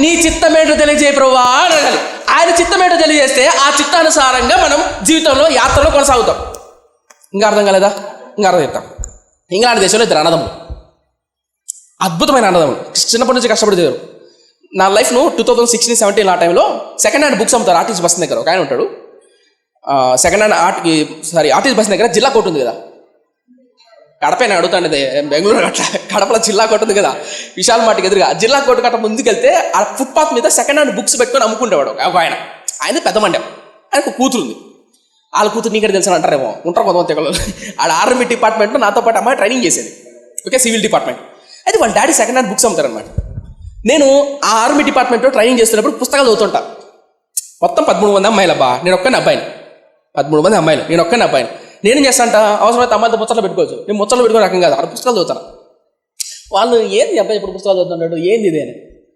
నీ చిత్తమేంటో తెలియజేయ ప్రభువా అని అడగాలి. ఆయన చిత్తమేంటో తెలియజేస్తే ఆ చిత్తానుసారంగా మనం జీవితంలో యాత్రలో కొనసాగుతాం. ఇంకా అర్థం కాలేదా? ఇంకా అర్థం చెప్తాం. ఇంగ్లాండ్ దేశంలో ఇద్దరు అన్నదమ్ములు, అద్భుతమైన అన్నదమ్ములు, చిన్నప్పటి నుంచి కష్టపడి చదివారు. నా లైఫ్ను 2016-17 ఆ టైంలో సెకండ్ హ్యాండ్ బుక్స్ అమ్ముతారు ఆర్టీసీ బస్ దగ్గర. ఒక ఆయన ఉంటాడు, సెకండ్ హ్యాండ్ ఆర్టీసీ బస్ దగ్గర జిల్లా కోర్టు ఉంది కదా, కడపైన అడుగుతాండి, బెంగళూరు అట్లా కడపలో జిల్లా కోర్టు ఉంది కదా, విశాల్ మార్ట్కి ఎదురుగా. జిల్లా కోర్టు కట్ట ముందుకెళ్తే ఆ ఫుట్పాత్ మీద సెకండ్ హ్యాండ్ బుక్స్ పెట్టుకొని అమ్ముకుంటేవాడు ఒక ఆయన పెద్ద మండే. ఆయనకు కూతురు ఉంది. వాళ్ళ కూతురు నీకంటే తెలిసిన అంటారేమో, ఉంటారు కొంతమంది తెగలు. ఆడ ఆర్మీ డిపార్ట్మెంట్లో నాతో పాటు అమ్మాయి ట్రైనింగ్ చేసేది, ఓకే, సివిల్ డిపార్ట్మెంట్. అయితే వాళ్ళ డాడీ సెకండ్ హ్యాండ్ బుక్స్ అమ్ముతారనమాట. నేను ఆ ఆర్మీ డిపార్ట్మెంట్లో ట్రైనింగ్ చేస్తున్నప్పుడు పుస్తకాలు చదువుతుంటా. మొత్తం 13 మంది అమ్మాయిలు అబ్బా, నేను ఒక్కని అబ్బాయిని. 13 మంది అమ్మాయిలు, నేను ఒక్కని అబ్బాయిని. నేనేం చేస్తాంట, అవసరమైతే అమ్మాయితో ముచ్చట్లు పెట్టుకోవచ్చు. నేను ముచ్చట్లు పెట్టుకునే రకం కాదు, ఆడ పుస్తకాలు చదువుతాను. వాళ్ళు ఏంది అబ్బాయి ఇప్పుడు పుస్తకాలు చదువుతున్నాడు, ఏంది ఇదే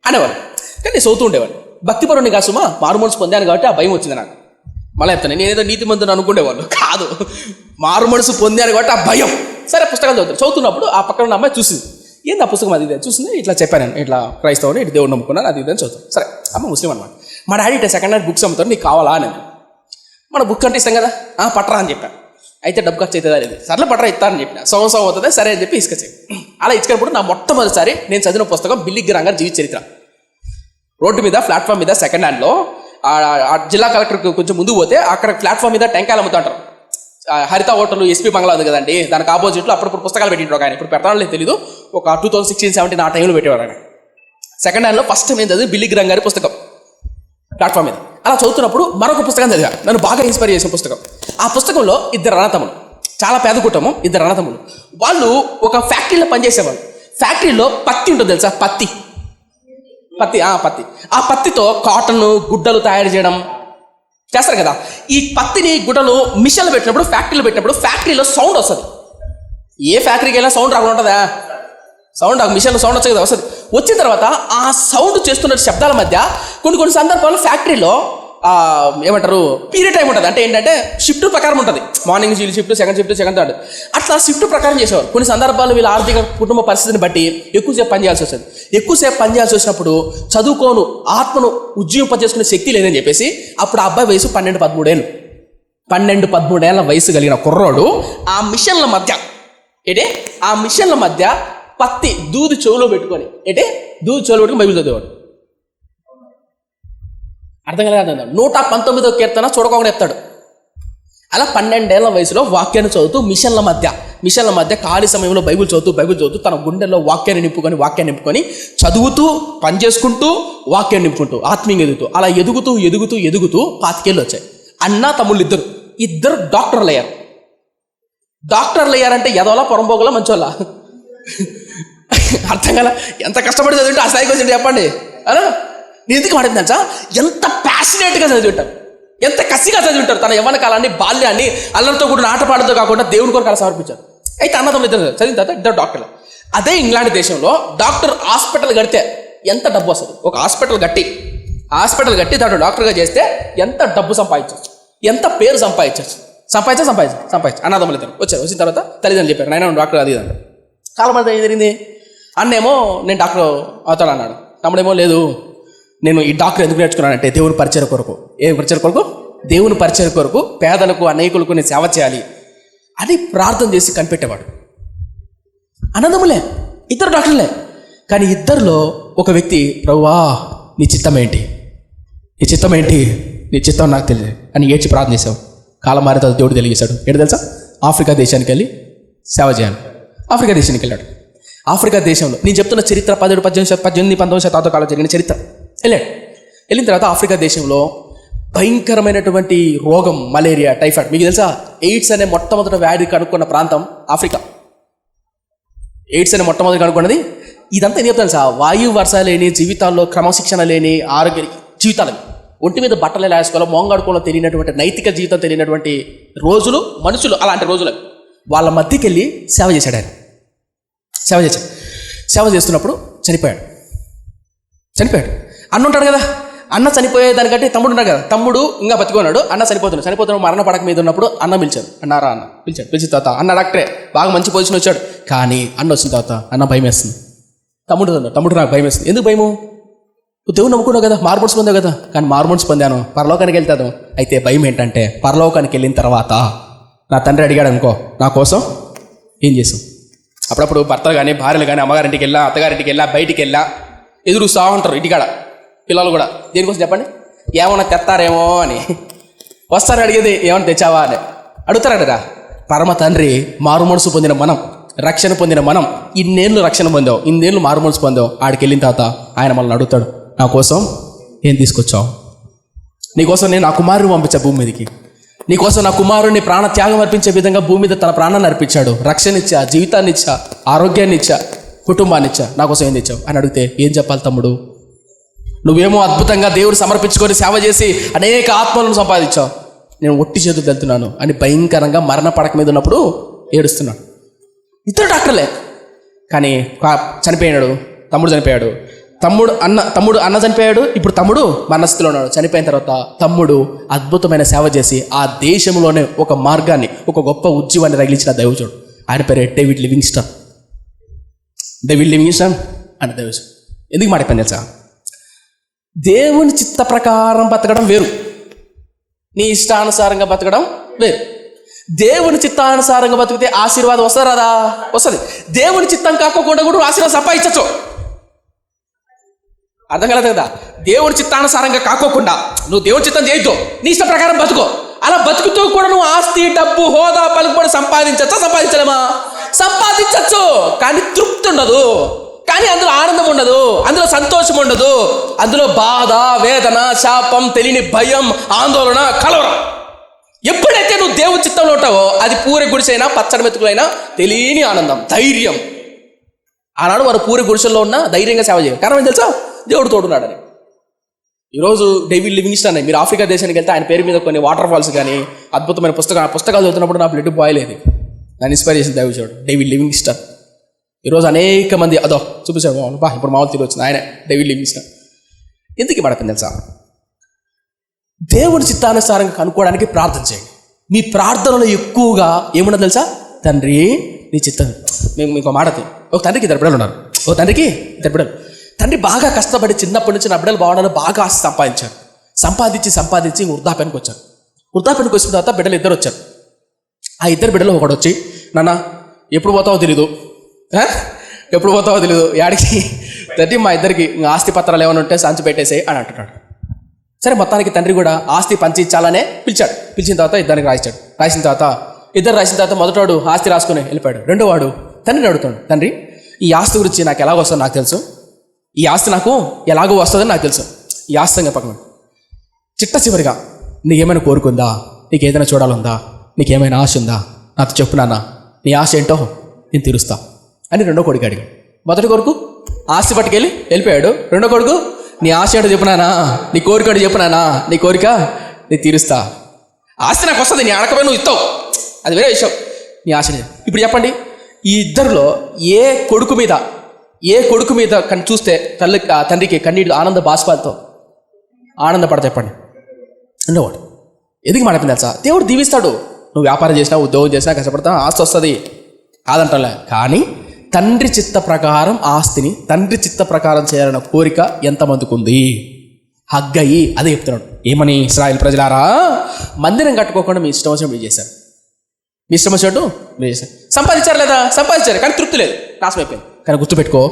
అనేవాళ్ళు. కానీ నేను చదువుతూ ఉండేవాడు. భక్తిపరుని కాసుమా, మారు మనసు పొందాను కాబట్టి ఆ భయం వచ్చింది నాకు. మళ్ళీ చెప్తాను, నేనేదో నీతి మందుని అనుకునేవాళ్ళు కాదు, మారు మనసు పొందాను కాబట్టి ఆ భయం. సరే పుస్తకాలు చదువుతున్నప్పుడు ఆ పక్కన ఉన్న అమ్మాయి చూసింది, ఏంది ఆ పుస్తకం అది ఇదే చూసింది. ఇట్లా చెప్పాను నేను, ఇట్లా క్రైస్తవుని, ఇటు దేవుడు నమ్ముకున్నాను, అది ఇదని చదువుతాను. సరే అమ్మ ముస్లిం అనమాట. మా డాడీ ఇట్లా సెకండ్ హ్యాండ్ బుక్స్ అమ్ముతారు, నీకు కావాలా అని. మన బుక్ అంటే ఇస్తాం కదా, పట్రా అని చెప్పాను. అయితే డబ్బు ఖర్చు అవుతుందా లేదు, సర్లే పట్రా ఇస్తానని చెప్పిన. సంవత్సరం అవుతుంది, సరే అని చెప్పి ఇసుకొచ్చి అలా ఇచ్చుకున్నప్పుడు నా మొట్టమొదటిసారి నేను చదివిన పుస్తకం బిల్లీ గ్రహం గారి జీవిత చరిత్ర. రోడ్డు మీద ప్లాట్ఫామ్ మీద సెకండ్ హ్యాండ్లో ఆ జిల్లా కలెక్టర్కి కొంచెం ముందుకు పోతే అక్కడ ప్లాట్ఫామ్ మీద టెంకాయలు అమ్ముతుంటారు. హరిత హోటల్ ఎస్పీ బంగ్లా ఉంది కదండి, దానికి ఆపోజిట్లో అప్పుడు పుస్తకాలు పెట్టింటారు ఆయన. ఇప్పుడు పెడతానో లేదు తెలీదు, ఒక 2016-17 ఆ టైంలో పెట్టేవారు ఆయన. సెకండ్ హ్యాండ్లో ఫస్ట్ నేను చదివి బిల్లీ గ్రహం గారి పుస్తకం ప్లాట్ఫామ్ మీద. అలా చదువుతున్నప్పుడు మరొక పుస్తకం చదివా, నన్ను బాగా ఇన్స్పైర్ చేసిన పుస్తకం. ఆ పుస్తకంలో ఇద్దరు అన్నతమ్ములు, చాలా పేద కుటుంబం, ఇద్దరు అన్నతమ్ములు. వాళ్ళు ఒక ఫ్యాక్టరీలో పనిచేసేవాళ్ళు. ఫ్యాక్టరీలో పత్తి ఉంటుంది తెలుసా, పత్తి. ఆ పత్తితో కాటన్ గుడ్డలు తయారు చేయడం చేస్తారు కదా. ఈ పత్తిని గుడ్డలు మిషన్లు పెట్టినప్పుడు, ఫ్యాక్టరీలో పెట్టినప్పుడు ఫ్యాక్టరీలో సౌండ్ వస్తుంది. ఏ ఫ్యాక్టరీకి వెళ్ళినా సౌండ్ రాకుండా ఉంటుందా? సౌండ్, మిషన్లో సౌండ్ వచ్చేది కదా, వస్తుంది. వచ్చిన తర్వాత ఆ సౌండ్ చేస్తున్న శబ్దాల మధ్య కొన్ని సందర్భాల్లో ఫ్యాక్టరీలో ఏమంటారు పీరియడ్ టైం ఉంటుంది. అంటే ఏంటంటే షిఫ్ట్ ప్రకారం ఉంటుంది, morning shift, second shift, second third, అట్లా షిఫ్ట్ ప్రకారం చేసేవారు. కొన్ని సందర్భాల్లో వీళ్ళ ఆర్థిక కుటుంబ పరిస్థితిని బట్టి ఎక్కువసేపు పనిచేయాల్సి వస్తుంది. ఎక్కువసేపు పనిచేయాల్సి వచ్చినప్పుడు చదువుకోను, ఆత్మను ఉజ్జీవింపజేసుకునే శక్తి లేదని చెప్పేసి అప్పుడు ఆ అబ్బాయి వయసు 12-13 ఏళ్ళు. 12-13 ఏళ్ళ వయసు కలిగిన కుర్రోడు ఆ మిషన్ల మధ్య పత్తి దూది చెవులో పెట్టుకొని బైబిల్ చదివేవాడు. అర్థం కలగాలి. 119వ కీర్తన చూడకుండా చెప్తాడు. అలా 12 ఏళ్ల వయసులో వాక్యాన్ని చదువుతూ మిషన్ల మధ్య ఖాళీ సమయంలో బైబిల్ చదువుతూ తన గుండెల్లో వాక్యాన్ని నింపుకొని చదువుతూ, పని చేసుకుంటూ, వాక్యాన్ని నింపుకుంటూ, ఆత్మీయంగా ఎదుగుతూ, అలా ఎదుగుతూ 25 ఏళ్ళు వచ్చాయి. అన్న తమ్ముళ్ళు ఇద్దరు డాక్టర్లు అయ్యారు. డాక్టర్లు అయ్యారంటే ఎదవలా పొరంబోగులా మంచోళ్ళ? అర్థం కదా? ఎంత కష్టపడి చదివింటే ఆ స్థాయికి వచ్చింది చెప్పండి. అలా నేను ఎందుకు మాట్లాడిందంట, ఎంత ప్యాషనేట్గా చదివింటారు, ఎంత కసిగా చదివింటారు. తన యవ్వన కాలాన్ని, బాల్యాన్ని అల్లరితో కూడిన ఆటపాటలతో కాకుండా దేవుని కొరకు అలా సమర్పించారు. అయితే అన్నదమ్ములు ఇద్దరు చదివిన తర్వాత ఇద్దరు డాక్టర్లు. అదే ఇంగ్లాండ్ దేశంలో డాక్టర్ హాస్పిటల్ కడితే ఎంత డబ్బు వస్తుంది? ఒక హాస్పిటల్ కట్టి దాంట్లో డాక్టర్గా చేస్తే ఎంత డబ్బు సంపాదించవచ్చు, ఎంత పేరు సంపాదించవచ్చు. అన్నదమ్ములు ఇద్దరు వచ్చిన తర్వాత తల్లిదండ్రులు చెప్పారు, నాయన డాక్టర్ అది అంటారు. చాలా మంది ఏం జరిగింది, అన్నేమో నేను డాక్టర్ అవుతాను అన్నాడు, తమ్ముడేమో లేదు నేను ఈ డాక్టర్ ఎందుకు నేర్చుకున్నానంటే దేవుని పరిచయం కొరకు. ఏ పరిచయం కొరకు? దేవుని పరిచయం కొరకు, పేదలకు అనేకులకు నేను సేవ చేయాలి అని ప్రార్థన చేసి కనిపెట్టేవాడు. అన్నదమ్ములే, ఇద్దరు డాక్టర్లే. కానీ ఇద్దరిలో ఒక వ్యక్తి, ప్రభువా నీ చిత్తం ఏంటి, నీ చిత్తం నాకు తెలియదు అని ఏడ్చి ప్రార్థన చేశావు. కాలం మారే తర్వాత దేవుడు తెలియజేశాడు. ఏంటి తెలుసా? ఆఫ్రికా దేశానికి వెళ్ళి సేవ చేయాలి. ఆఫ్రికా దేశానికి వెళ్ళాడు. ఆఫ్రికా దేశంలో నేను చెప్తున్న చరిత్ర 19 శతాబ్ద కాలం జరిగిన చరిత్ర. వెళ్ళిన తర్వాత ఆఫ్రికా దేశంలో భయంకరమైనటువంటి రోగం, మలేరియా, టైఫాయిడ్. మీకు తెలుసా, ఎయిడ్స్ అనే మొట్టమొదటి వ్యాధి కనుక్కున్న ప్రాంతం ఆఫ్రికా. ఎయిడ్స్ అనే మొట్టమొదటి కనుక్కున్నది. ఇదంతా ఏం చెప్తాను సార్, వాయు వర్ష లేని జీవితాల్లో, క్రమశిక్షణ లేని ఆరోగ్య జీవితాలు, ఒంటి మీద బట్టలు ఎలా వేసుకోవాలో మోంగాడుకోవాలో తెలియనటువంటి, నైతిక జీవితం తెలియనటువంటి రోజులు, మనుషులు. అలాంటి రోజులు వాళ్ళ మధ్యకి వెళ్ళి సేవ చేశాడు ఆయన. సేవ చేస్తున్నప్పుడు చనిపోయాడు. అన్న ఉంటాడు కదా, అన్న చనిపోయేదానికంటే తమ్ముడు ఉన్నాడు కదా, తమ్ముడు ఇంకా బతికున్నాడు, అన్న చనిపోతున్నాడు. మరణ పడక మీద ఉన్నప్పుడు అన్న పిలిచాడు. పిలిచిన తర్వాత అన్న డాక్టరే, బాగా మంచి పొజిషన్ వచ్చాడు. కానీ అన్న వచ్చిన తర్వాత అన్న భయం వేస్తుంది. తమ్ముడు నాకు భయం వేస్తుంది. ఎందుకు భయము? నువ్వు దేవుని నమ్ముకున్నావు కదా, మార్మోన్స్ పొందావు కదా. కానీ మార్మోన్స్ పొందాను, పరలోకానికి వెళ్తాను. అయితే భయం ఏంటంటే, పరలోకానికి వెళ్ళిన తర్వాత నా తండ్రి అడిగాడు అనుకో, నా కోసం ఏం చేసాం? అప్పుడప్పుడు భర్తలు కానీ, భార్యలు కానీ అమ్మగారింటికి వెళ్ళా, అత్తగారింటికి వెళ్ళా, బయటికి వెళ్ళా ఎదురుస్తూ ఉంటారు ఇంటికాడ. పిల్లలు కూడా దేనికోసం చెప్పండి? ఏమన్నా తెస్తారేమో అని వస్తారు. అడిగేది ఏమన్నా తెచ్చావా అని అడుగుతారట. పరమ తండ్రి, మారుమనసు పొందిన మనం, రక్షణ పొందిన మనం, ఇన్నేళ్ళు రక్షణ పొందావు, ఇన్నేళ్ళు మారుమనసు పొందావు. ఆడికి వెళ్ళిన తర్వాత ఆయన మనల్ని అడుగుతాడు, నా కోసం ఏం తీసుకొచ్చావు? నీకోసం నేను నా కుమారుని పంపించా భూమి మీదకి. నీకోసం నా కుమారుని ప్రాణ త్యాగం అర్పించే విధంగా భూమి మీద తన ప్రాణాన్ని అర్పించాడు. రక్షణ ఇచ్చా, జీవితాన్ని ఇచ్చా, ఆరోగ్యాన్ని ఇచ్చా, కుటుంబాన్ని ఇచ్చా. నా కోసం ఏం తెచ్చావు అని అడిగితే ఏం చెప్పాలి తమ్ముడు? నువ్వేమో అద్భుతంగా దేవుడు సమర్పించుకొని సేవ చేసి అనేక ఆత్మలను సంపాదించావు, నేను ఒట్టి చేతులు వెళ్తున్నాను అని భయంకరంగా మరణ పడక మీద ఉన్నప్పుడు ఏడుస్తున్నాడు. ఇద్దరు డాక్టర్లే. కానీ చనిపోయాడు, తమ్ముడు చనిపోయాడు. తమ్ముడు అన్న చనిపోయాడు. ఇప్పుడు తమ్ముడు మరణస్థితిలో ఉన్నాడు. చనిపోయిన తర్వాత తమ్ముడు అద్భుతమైన సేవ చేసి ఆ దేశంలోనే ఒక మార్గాన్ని, ఒక గొప్ప ఉద్యమాన్ని రగిలించిన దైవజుడు. ఆయన పేరు డేవిడ్ లివింగ్స్టన్ అని దైవజుడు. ఎందుకు మాట పని తెలుసా? దేవుని చిత్త ప్రకారం బతకడం వేరు, నీ ఇష్టానుసారంగా బతకడం వేరు. దేవుని చిత్తానుసారంగా బతికితే ఆశీర్వాదం వస్తారా? వస్తుంది. దేవుని చిత్తం కాకుండా కూడా ఆశీర్వాదం సంపాదించచ్చు. అర్థం కలదు కదా? దేవుని చిత్తానుసారంగా కాకోకుండా నువ్వు దేవుని చిత్తం చేయొద్దు, నీ ఇష్ట ప్రకారం బతుకో. అలా బతుకుతూ కూడా నువ్వు ఆస్తి, డబ్బు, హోదా, పలుకుబడి సంపాదించలేమా? సంపాదించచ్చు. కానీ తృప్తి ఉండదు, కానీ అందులో ఆనందం ఉండదు, అందులో సంతోషం ఉండదు, అందులో బాధ, వేదన, శాపం, తెలియని భయం, ఆందోళన, కలవరం. ఎప్పుడైతే నువ్వు దేవుని చిత్తంలో ఉంటావో అది పూరి గుడిసైనా, పచ్చడి మెతుకులైనా తెలియని ఆనందం, ధైర్యం. ఆనాడు వారు పూరి గుడిసెల్లో ఉన్న ధైర్యంగా సేవ చేయాలి. కారణం ఏం తెలుసా? దేవుడు తోడున్నాడని. ఈరోజు డేవిడ్ లివింగ్స్టన్ మీరు ఆఫ్రికా దేశానికి వెళ్తే ఆయన పేరు మీద కొన్ని వాటర్ ఫాల్స్ కానీ అద్భుతమైన పుస్తకాలు చదువుతున్నప్పుడు నా బ్లడ్ బాయిల్ అయ్యేది. నన్ను ఇన్స్పైర్ చేసిన దైవజనుడు డేవిడ్ లివింగ్స్టన్. ఈరోజు అనేక మంది చూపించాడు, ఇప్పుడు మామూలు తిరిగి వచ్చింది ఆయన డేవిడ్ లివింగ్స్టన్. ఎందుకు పడకండి తెలుసా? దేవుడి చిత్తానుసారంగా కనుక్కోవడానికి ప్రార్థన చేయండి. మీ ప్రార్థనలో ఎక్కువగా ఏమున్నది తెలుసా? తండ్రి నీ చిత్తం. మేము ఇంకో మాట, ఒక తండ్రికి 2 బిడ్డలు ఉన్నారు. ఒక తండ్రికి 2 బిడ్డలు. తండ్రి బాగా కష్టపడి చిన్నప్పటి నుంచి నా బిడ్డలు బాగుండాలని బాగా ఆస్తి సంపాదించి వృద్ధాప్యానికి వచ్చారు. వృద్ధాప్యానికి వచ్చిన తర్వాత బిడ్డలు 2 వచ్చారు. ఆ 2 బిడ్డలు ఒకడు వచ్చి, నాన్న ఎప్పుడు పోతావో తెలీదు, యాడికి తండ్రి మా ఇద్దరికి ఆస్తి పత్రాలు ఏమైనా ఉంటే సంచి పెట్టేసేయి అని అంటున్నాడు. సరే, మొత్తానికి తండ్రి కూడా ఆస్తి పంచి ఇచ్చాలనే పిలిచాడు. పిలిచిన తర్వాత ఇద్దరికి రాసిన తర్వాత మొదటవాడు ఆస్తి రాసుకుని వెళ్ళిపోయాడు. రెండోవాడు తండ్రిని అడుగుతాడు, తండ్రి ఈ ఆస్తి గురించి నాకు ఎలాగో వస్తుందో నాకు తెలుసు, ఈ ఆస్తి నాకు ఎలాగో వస్తుందని నాకు తెలుసు, ఈ ఆస్తి పక్కన చిట్ట చివరిగా నీకేమైనా కోరుకుందా? నీకేదైనా చూడాలందా? నీకేమైనా ఆశ ఉందా? నాతో చెప్పు నాన్న, నీ ఆశ ఏంటో నేను తీరుస్తా అని రెండో కొడుకు అడిగాడు. మొదటి కొడుకు ఆస్తి పట్టుకెళ్ళి వెళ్ళిపోయాడు. రెండో కొడుకు నీ ఆశ ఏంటో చెప్పునానా, నీ కోరిక ఏంటో చెప్పునానా, నీ కోరిక నేను తీరుస్తా. ఆస్తి నాకు వస్తుంది, నీ అడకపోయి నువ్వు ఇస్తావు, అది వేరే విషయం. నీ ఆశ లేదు. ఇప్పుడు చెప్పండి, ఈ ఇద్దరిలో ఏ కొడుకు మీద చూస్తే తండ్రికి కన్నీళ్ళు ఆనంద బాష్పాలతో ఆనందపడతా చెప్పండి? రెండోవాడు. ఎందుకు మాట్లాడింది తెలుసా? దేవుడు దీవిస్తాడు. నువ్వు వ్యాపారం చేసినా, ఉద్యోగం చేసినా, కష్టపడతా, ఆస్తి వస్తుంది కాదంటలే. కానీ తండ్రి చిత్త ప్రకారం ఆస్తిని తండ్రి చిత్త ప్రకారం చేయాలన్న కోరిక ఎంతమందికి ఉంది? హగ్గయి అదే చెప్తున్నాడు. ఏమని? ఇశ్రాయేల్ ప్రజలారా, మందిరం కట్టుకోకుండా మీ ఇష్టం వచ్చినట్టు మీరు చేశారు. మీ ఇష్టం వచ్చినట్టు మీరు చేశారు. సంపాదించారు లేదా? సంపాదించారు, కానీ తృప్తి లేదు, నాశనం అయిపోయింది. కానీ గుర్తుపెట్టుకో,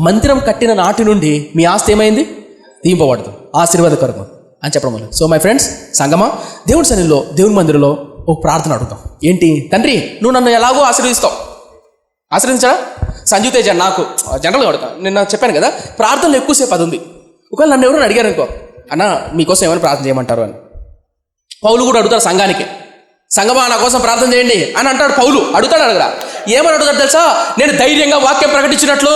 మందిరం కట్టిన నాటి నుండి మీ ఆస్తి ఏమైంది? దీంపబడదు, ఆశీర్వాదకరం అని చెప్పడం వల్ల. సో మై ఫ్రెండ్స్, సంగమా, దేవుడి సన్నిధిలో, దేవుని మందిరంలో ఒక ప్రార్థన అడుగుతాం. ఏంటి? తండ్రి, నువ్వు నన్ను ఎలాగో ఆశీర్వదిస్తావు. ఆశీర్వదించడా? సంజీవ్ తేజ నాకు జనరల్గా అడుగుతాను. నిన్న చెప్పాను కదా, ప్రార్థనలు ఎక్కువసేపు అది ఉంది. ఒకవేళ నన్ను ఎవరైనా అడిగారు అనుకో, అన్న మీకోసం ఏమైనా ప్రార్థన చేయమంటారు అని. పౌలు కూడా అడుగుతాడు సంఘానికి, సంగమా నా కోసం ప్రార్థన చేయండి అని అంటాడు. పౌలు అడుగుతాడు. అడగరా? ఏమని అడుగుతాడు తెలుసా? నేను ధైర్యంగా వాక్యం ప్రకటించినట్లు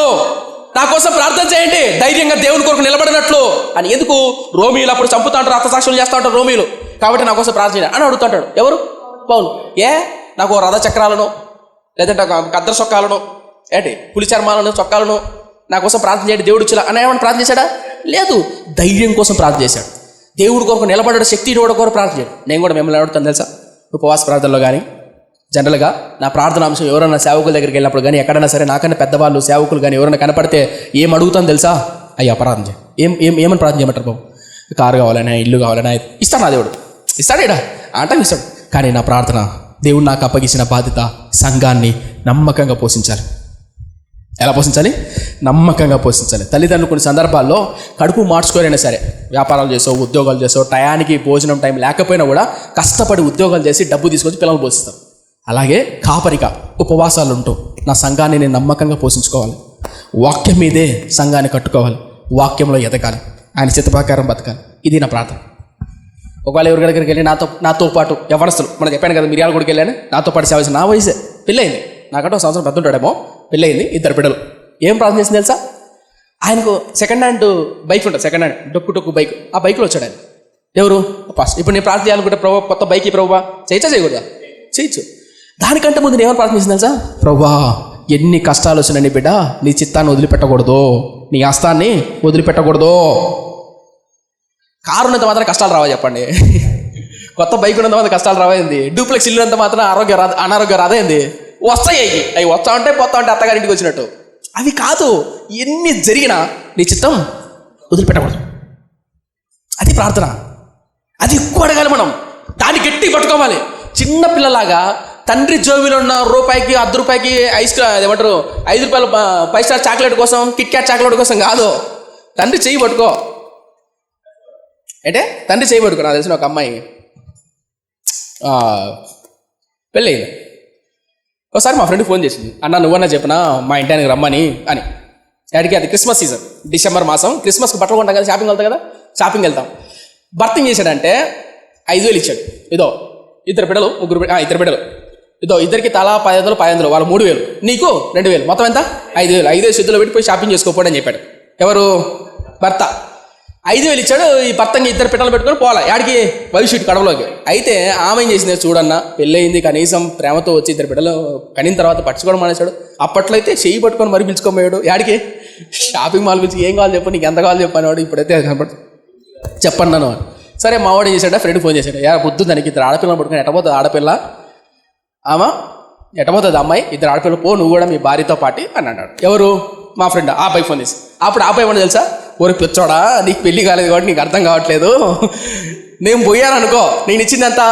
నా కోసం ప్రార్థన చేయండి, ధైర్యంగా దేవుని కొరకు నిలబడినట్లు అని. ఎందుకు? రోమీలు అప్పుడు చంపుతా ఉంటారు, రక్తసాక్షులు చేస్తూ ఉంటారు రోమీలు, కాబట్టి నా కోసం ప్రార్థన చేయండి అని అడుగుతుంటాడు. ఎవరు? పౌలు. నాకు రథ చక్రాలను, లేదంటే కద్దర చొక్కాలను, ఏంటి పులి చర్మాలను, చొక్కాలను నా కోసం ప్రార్థన చేయండి దేవుడు ఇచ్చేలా అని ఏమైనా ప్రార్థన చేశాడా? లేదు. ధైర్యం కోసం ప్రార్థన చేశాడు. దేవుడి కొరకు నిలబడే శక్తి ఇవ్వడం కొరకు ప్రార్థన చేయడు. నేను కూడా మిమ్మల్ని అడుగుతాను తెలుసా, ఉపవాస ప్రార్థనలో కానీ జనరల్గా నా ప్రార్థన అంశం ఎవరైనా సేవకుల దగ్గరికి వెళ్ళినప్పుడు కానీ ఎక్కడైనా సరే నాకన్నా పెద్దవాళ్ళు సేవకులు కానీ ఎవరైనా కనపడితే ఏం అడుగుతాను తెలుసా? అయ్యా ప్రార్థన చేయి. ఏమని ప్రార్థన చేయమంటారు బాబు? కారు కావాలన్నా, ఇల్లు కావాలన్నా ఇస్తాడు నా దేవుడు, ఇస్తాడు ఇడా అంటే ఇస్తాడు. కానీ నా ప్రార్థన, దేవుడు నాకు అప్పగించిన బాధ్యత సంఘాన్ని నమ్మకంగా పోషించాలి. ఎలా పోషించాలి? నమ్మకంగా పోషించాలి. తల్లిదండ్రులు కొన్ని సందర్భాల్లో కడుపు మార్చుకోరైనా సరే, వ్యాపారాలు చేసో, ఉద్యోగాలు చేసో, టయానికి భోజనం టైం లేకపోయినా కూడా కష్టపడి ఉద్యోగాలు చేసి డబ్బు తీసుకొచ్చి పిల్లలు పోషిస్తాం. అలాగే కాపరిగా ఉపవాసాలు ఉంటూ నా సంఘాన్ని నేను నమ్మకంగా పోషించుకోవాలి. వాక్యం మీదే సంఘాన్ని కట్టుకోవాలి, వాక్యంలో ఎదగాలి, ఆయన చిత్త ప్రకారం బతకాలి. ఇది నా ప్రార్థన. ఒకవేళ ఎవరి దగ్గరికి వెళ్ళి నాతో పాటు యవ్వనస్తులు, మనం చెప్పాను కదా, మిర్యాల గుడికి వెళ్ళాను, నాతో పాటు సేవ చేసిన, నా వయసే, పెళ్ళయింది, నాకంటే ఒక సంవత్సరం పెద్ద ఉంటాడేమో, పెళ్ళయింది, 2 బిడ్డలు. ఏం ప్రార్థన చేసింది తెలుసా? ఆయనకు సెకండ్ హ్యాండ్ బైక్ ఉంటుంది, సెకండ్ హ్యాండ్ డొక్కు బైక్. ఆ బైక్లో వచ్చాడు ఆయన. ఎవరు? ఫస్ట్ ఇప్పుడు నేను ప్రార్థన చేయాలనుకుంటే, ప్రభు కొత్త బైక్ ప్రభువా, చేయొచ్చా చేయకూడదా? చేయొచ్చు. దానికంటే ముందు నేను ఏమని ప్రార్థన చేసింది తెలుసా? ప్రభువా, ఎన్ని కష్టాలు వచ్చినా నీ బిడ్డ నీ చిత్తాన్ని వదిలిపెట్టకూడదు, నీ హస్తాన్ని వదిలిపెట్టకూడదు. కారు ఉన్నంత మాత్రం కష్టాలు రావా చెప్పండి? కొత్త బైక్ ఉన్నంత మాత్రం కష్టాలు రావైంది? డూప్లెక్స్ ఇల్లు అంత మాత్రం అనారోగ్యం రాదైంది? వస్తాయి, అవి వస్తా ఉంటే అత్తగారింటికి వచ్చినట్టు. అవి కాదు, ఎన్ని జరిగినా నీ చిత్తం వదిలిపెట్టకూడదు. అది ప్రార్థన. అది ఎక్కువ అడగాలి మనం, దాన్ని గట్టి పట్టుకోవాలి. చిన్న పిల్లలాగా తండ్రి జోబీలో ఉన్న రూపాయికి, ₹10 ఐస్ ఏమంటారు, ₹5 5 స్టార్ చాక్లెట్ కోసం, కిట్ క్యాట్ చాక్లెట్ కోసం కాదు, తండ్రి చెయ్యి పట్టుకో. అంటే తండ్రి చెయ్యి పట్టుకో. నాకు తెలిసిన ఒక అమ్మాయి పెళ్ళయింది. ఒకసారి మా ఫ్రెండ్కి ఫోన్ చేసింది, అన్న నువ్వన్నా చెప్పినా మా ఇంటానికి రమ్మని అని. డాడీకి అది క్రిస్మస్ సీజన్, డిసెంబర్ మాసం, క్రిస్మస్కి బట్టలు కొంటాం కదా, షాపింగ్ వెళ్తాం కదా, షాపింగ్ వెళ్తాం. భర్త ఏం చేశాడంటే 5,000 ఇచ్చాడు. ఇదో 2 బిడ్డలు, 2 బిడ్డలు, ఇదో ఇద్దరికి తలా 500 వాళ్ళు 3,000, నీకు 2,000, మొత్తం ఎంత? 5,000. 5,000 శుద్ధిలో పెట్టి పోయి షాపింగ్ చేసుకోపోడని చెప్పాడు. ఎవరు? భర్త. 5,000 ఇచ్చాడు. ఈ భర్తకి 2 పిట్టలు పెట్టుకొని పోలే యాడికి, భవిష్యత్తు కడవలోకి. అయితే ఆమె ఏం చేసింది చూడన్న, పెళ్ళయింది, కనీసం ప్రేమతో వచ్చి 2 బిడ్డలు కనిన తర్వాత పట్టుకోవడం మానేశాడు. అప్పట్లో అయితే చెయ్యి పట్టుకొని మరీ పిలుచుకోపోయాడు. యాడికి? షాపింగ్ మాల్ పిలిచి ఏం కావాలి చెప్పు, నీకు ఎంత కావాలి చెప్పాను. ఇప్పుడైతే చెప్పండి నన్ను. సరే మావాడు ఏం చేశాడు, ఫ్రెండ్ ఫోన్ చేశాడు, బుద్ధు దానికి 2 ఆడపిల్లలు పట్టుకొని ఎట్టపోతుంది ఆడపిల్ల, ఆమె ఎట్టపోతుంది అమ్మాయి, 2 ఆడపిల్లలు, పో నువ్వు కూడా మీ భార్యతో పాటి అని అన్నాడు. ఎవరు? మా ఫ్రెండ్. ఆ అబ్బాయి ఫోన్ చేసి, అప్పుడు ఆ అబ్బాయి ఏమన్నా తెలుసా, ఓరి పిచ్చోడా, నీకు పెళ్ళి కాలేదు కాబట్టి నీకు అర్థం కావట్లేదు, నేను పోయాను అనుకో, నేను ఇచ్చింది ఎంత?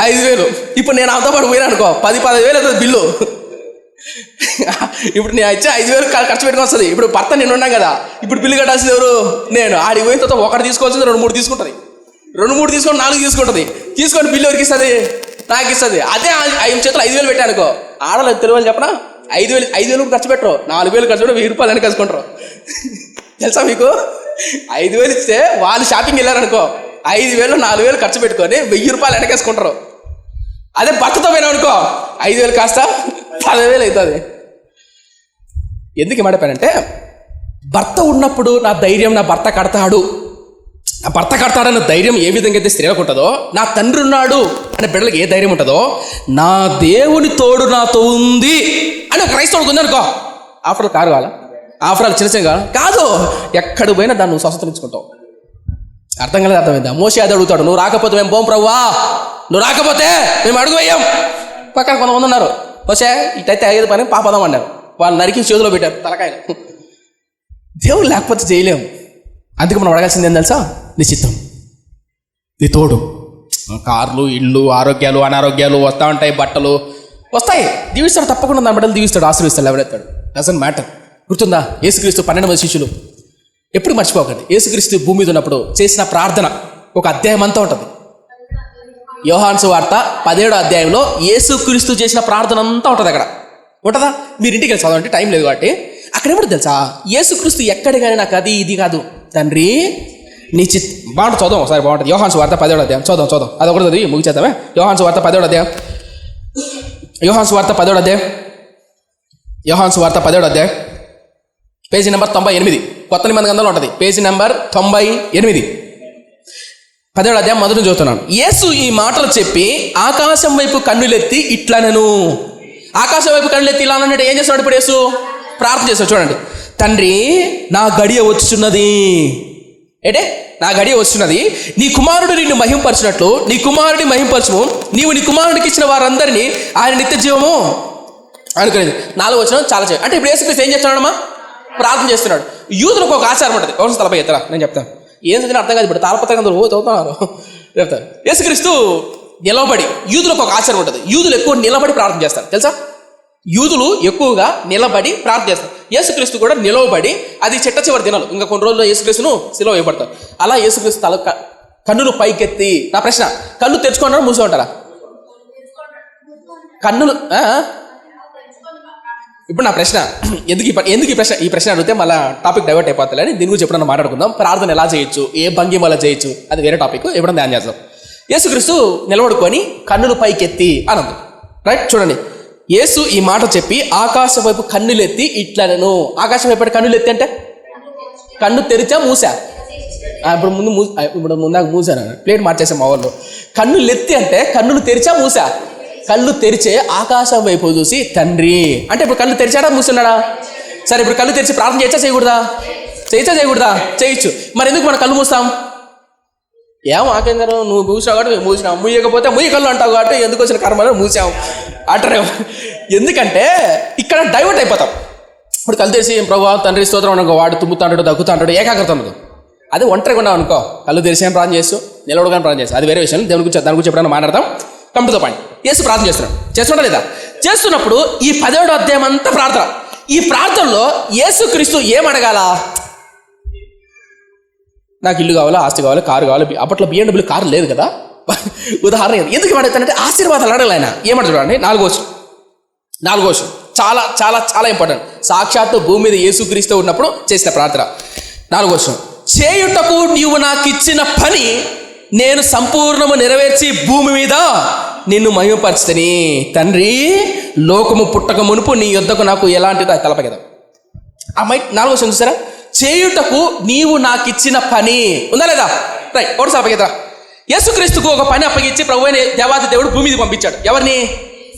5,000. ఇప్పుడు నేను ఆమెతో పాటు పోయాను అనుకో, 10,000-15,000 అవుతుంది బిల్లు. ఇప్పుడు నేను ఇచ్చే 5,000 ఖర్చు పెట్టుకొని వస్తుంది. ఇప్పుడు భర్త నేను ఉన్నాను కదా, ఇప్పుడు బిల్లు కట్టాల్సింది ఎవరు? నేను. ఆడికి పోయిన తర్వాత 1 తీసుకోవాల్సింది 2-3 తీసుకుంటుంది, 2-3 తీసుకొని 4 తీసుకుంటుంది. తీసుకొని బిల్లు ఎవరికి ఇస్తుంది? నాకు ఇస్తుంది. అదే ఆయన చేతులు 5,000 పెట్టానుకో, ఆడలేదు తెలియాలి చెప్పనా, 5,000 ఖర్చు పెట్టరు, 4,000 ఖర్చు పెట్టి ₹1,000 అని కలుసుకుంటారు. తెలుసా మీకు? 5,000 ఇస్తే వాళ్ళు షాపింగ్ వెళ్ళారనుకో, 5,000 4,000 ఖర్చు పెట్టుకొని 1,000 రూపాయలు వెనకేసుకుంటారు. అదే భర్తతో పోయినా అనుకో 5,000 కాస్త 10,000 అవుతుంది. ఎందుకు ఏమాడిపోయానంటే, భర్త ఉన్నప్పుడు నా ధైర్యం నా భర్త కడతాడన్న ధైర్యం ఏ విధంగా అయితే స్త్రీలకు ఉంటుందో, నా తండ్రి ఉన్నాడు అనే బిడ్డలకు ఏ ధైర్యం ఉంటుందో, నా దేవుని తోడు నాతో ఉంది అని ఒక క్రైస్తవుడికి ఉంది అనుకో, ఆఫర్లు కారు కావాలా, ఆఫరాలు చిన్న చిన్న కాదు, ఎక్కడికి పోయినా దాన్ని నువ్వు స్వతంత్రించుకుంటావు. అర్థం కాలేదు, అర్థమైందా? మోషే అది అడుగుతాడు, నువ్వు రాకపోతే మేము పోం ప్రభువా, నువ్వు రాకపోతే మేము అడుగు వేయం. పక్కన కొంతమంది ఉన్నారు, మోషే ఇటైతే అయ్యేది పని పాపదాం అన్నారు, వాళ్ళు నరికి చేతిలో పెట్టారు తలకాయలు. దేవుడు లేకపోతే చేయలేము. అందుకు మనం అడగాల్సింది ఏం తెలుసా? నీ చిత్తం, నీ తోడు. కార్లు, ఇళ్ళు, ఆరోగ్యాలు, అనారోగ్యాలు వస్తూ ఉంటాయి, బట్టలు వస్తాయి, దీవిస్తాడు తప్పకుండా. దాని బిడ్డలు దీవిస్తాడు, ఆశీర్విస్తాడు, ఎవరెత్తాడు, డజంట్ మ్యాటర్. గుర్తుందా యేసుక్రీస్తు 12 మంది శిష్యులు? ఎప్పుడు మర్చిపోకండి, యేసుక్రీస్తు భూమి మీద ఉన్నప్పుడు చేసిన ప్రార్థన ఒక అధ్యాయం అంతా ఉంటుంది. యోహాను సువార్త 17వ అధ్యాయంలో యేసుక్రీస్తు చేసిన ప్రార్థన అంతా ఉంటుంది. అక్కడ ఉంటుందా? మీరు ఇంటికి వెళ్ళి చదవండి, టైం లేదు కాబట్టి. అక్కడ ఏమిటి తెలుసా? యేసుక్రీస్తు ఎక్కడ కానీ నాకు అది ఇది కాదు, తండ్రి నీ బాగుంటుంది, చదువు ఒకసారి, బాగుంటుంది. యోహాను సువార్త 17వ అధ్యాయం చదువు. అది ఒకటి చదివి ముగిచేద్దామే. యోహాను సువార్త 17వ అధ్యాయం, యోహాను సువార్త 17వ అధ్యాయం, పేజీ నెంబర్ 98, కొత్త నిబంధన గ్రంథంలో ఉంటుంది, పేజీ నెంబర్ 98, 17వ అధ్యాయం మొదటి చదువుతున్నాను. యేసు ఈ మాటలు చెప్పి ఆకాశం వైపు కన్నులెత్తి ఇట్లనెను. ఆకాశం వైపు కన్నులెత్తి ఇలా అన్నట్టు ఏం చేస్తున్నాడు? ఇప్పుడు యేసు ప్రార్థన చేస్తాడు. చూడండి, తండ్రి నా గడియ వచ్చుచున్నది, ఏంటే నా గడియ వస్తున్నది, నీ కుమారుడు నిన్ను మహింపరచినట్లు నీ కుమారుడిని మహింపరచుము, నీవు నీ కుమారుడికి ఇచ్చిన వారందరినీ ఆయన నిత్య జీవము అనుకునేది. 4వ వచనం చాలా చేయాలి. అంటే ఇప్పుడు యేసుక్రీస్తు ఏం చేస్తున్నాడమ్మా? ప్రార్థన చేస్తున్నాడు. యూదులకు ఒక ఆచారం ఉంటుంది, ఎవరు తలపై ఎత్తరా, నేను చెప్తాను. ఏం చదివినా అర్థం కాదు, ఇప్పుడు తాళపత్రం చదువుతున్నారు చెప్తారు. యేసుక్రీస్తు నిలబడి, యూదులకు ఒక ఆచారం ఉంటుంది, యూదులు ఎక్కువ నిలబడి ప్రార్థన చేస్తారు తెలుసా? యూదులు ఎక్కువగా నిలబడి ప్రార్థన చేస్తారు. యేసుక్రీస్తు కూడా నిలవబడి, అది చిట్ట చివరి దినాలు, ఇంకా కొన్ని రోజుల్లో యేసుక్రీస్తును సిలువ వేయబడతారు. అలా యేసుక్రీస్తు తల కన్నులు పైకెత్తి, నా ప్రశ్న, కన్ను తెరుచుకుంటారా మూసి ఉంటారా? కన్నులు ఇప్పుడు నా ప్రశ్న, ఎందుకు ఈ ప్రశ్న అడిగితే మళ్ళీ టాపిక్ డైవర్ట్ అయిపోతుంది అని దీని గురించి ఎప్పుడన్నా మాట్లాడుకుందాం. ప్రార్థన ఎలా చేయొచ్చు, ఏ భంగిమ వల్ల చేయొచ్చు, అది వేరే టాపిక్, ఎప్పుడన్నా ధ్యానం చేద్దాం. యేసుక్రీస్తు నిలబడుకొని కన్నులు పైకెత్తి అనందు, రైట్? చూడండి, యేసు ఈ మాట చెప్పి ఆకాశం వైపు కన్నులెత్తి ఇట్లనెను. ఆకాశం వైపు కన్నులు ఎత్తి అంటే కన్ను తెరిచా మూసా? ఇప్పుడు ముందాక మూసాను, ప్లేట్ మార్చేసాం మా వాళ్ళు. కన్నులు ఎత్తి అంటే కన్నులు తెరిచా మూసా? కళ్ళు తెరిచే ఆకాశం వైపు చూసి తండ్రి అంటే, ఇప్పుడు కళ్ళు తెరిచాడా మూసున్నాడా? సరే, ఇప్పుడు కళ్ళు తెరిచి ప్రార్థన చేయొచ్చా చేయకూడదా? చేయొచ్చు. మరి ఎందుకు మనం కళ్ళు మూస్తాం? ఏమో ఆకేందరు, నువ్వు మూసావు కాబట్టి మేము మూసినావు, మూయకపోతే మూయ కళ్ళు అంటావు కాబట్టి ఎందుకు వచ్చిన కర్మలో మూసావు అంటారేమో. ఎందుకంటే ఇక్కడ డైవర్ట్ అయిపోతాం. ఇప్పుడు కళ్ళు తెరిచి ప్రభువా తండ్రి స్తోత్రం అనుకో, వాడు తుమ్ముతాంటాడు, దగ్గుతాంటాడు, ఏకాగ్రత ఉండదు. అదే ఒంటరిగా ఉన్నావు అనుకో, కళ్ళు తెరిచి ఏం ప్రార్థన చేస్తూ, నిలవడగానే ప్రార్థన చేస్తావు, అది వేరే విషయం. దాని గురించి ఎప్పుడైనా మాట్లాడతాం. Come to the point. యేసు ప్రార్థన చేస్తున్నాడా లేదా? చేస్తున్నప్పుడు ఈ 17వ అధ్యాయం అంతా ప్రార్థన. ఈ ప్రార్థనలో యేసుక్రీస్తు ఏం అడగాల? నాకు ఇల్లు కావాలా, ఆస్తి కావాలి, కారు కావాలి. అప్పట్లో BMW కారు లేదు కదా, ఉదాహరణ. ఎందుకు అడుగుతానంటే ఆశీర్వాదాలు అడగాలి ఆయన. ఏమంటారు చూడండి, 4వ వచనం చాలా చాలా చాలా ఇంపార్టెంట్. సాక్షాత్తు భూమి మీద యేసుక్రీస్తు ఉన్నప్పుడు చేసిన ప్రార్థన. 4వ వచనం, చేయుటకు నీవు నాకు ఇచ్చిన పని నేను సంపూర్ణము నెరవేర్చి భూమి మీద నిన్ను మహిమపరచుతని. తండ్రి, లోకము పుట్టక మునుపు నీ యొద్దకు నాకు ఎలాంటి తలప కదా. ఆ 4వ వచనం చూసారా? చేయుటకు నీవు నాకు ఇచ్చిన పని ఉందా లేదా? రైట్, ఒకటి సలపగెదరా. యేసుక్రీస్తుకు ఒక పని అప్పగించి ప్రభు అయిన దేవాది దేవుడు భూమి మీద పంపించాడు. ఎవరిని?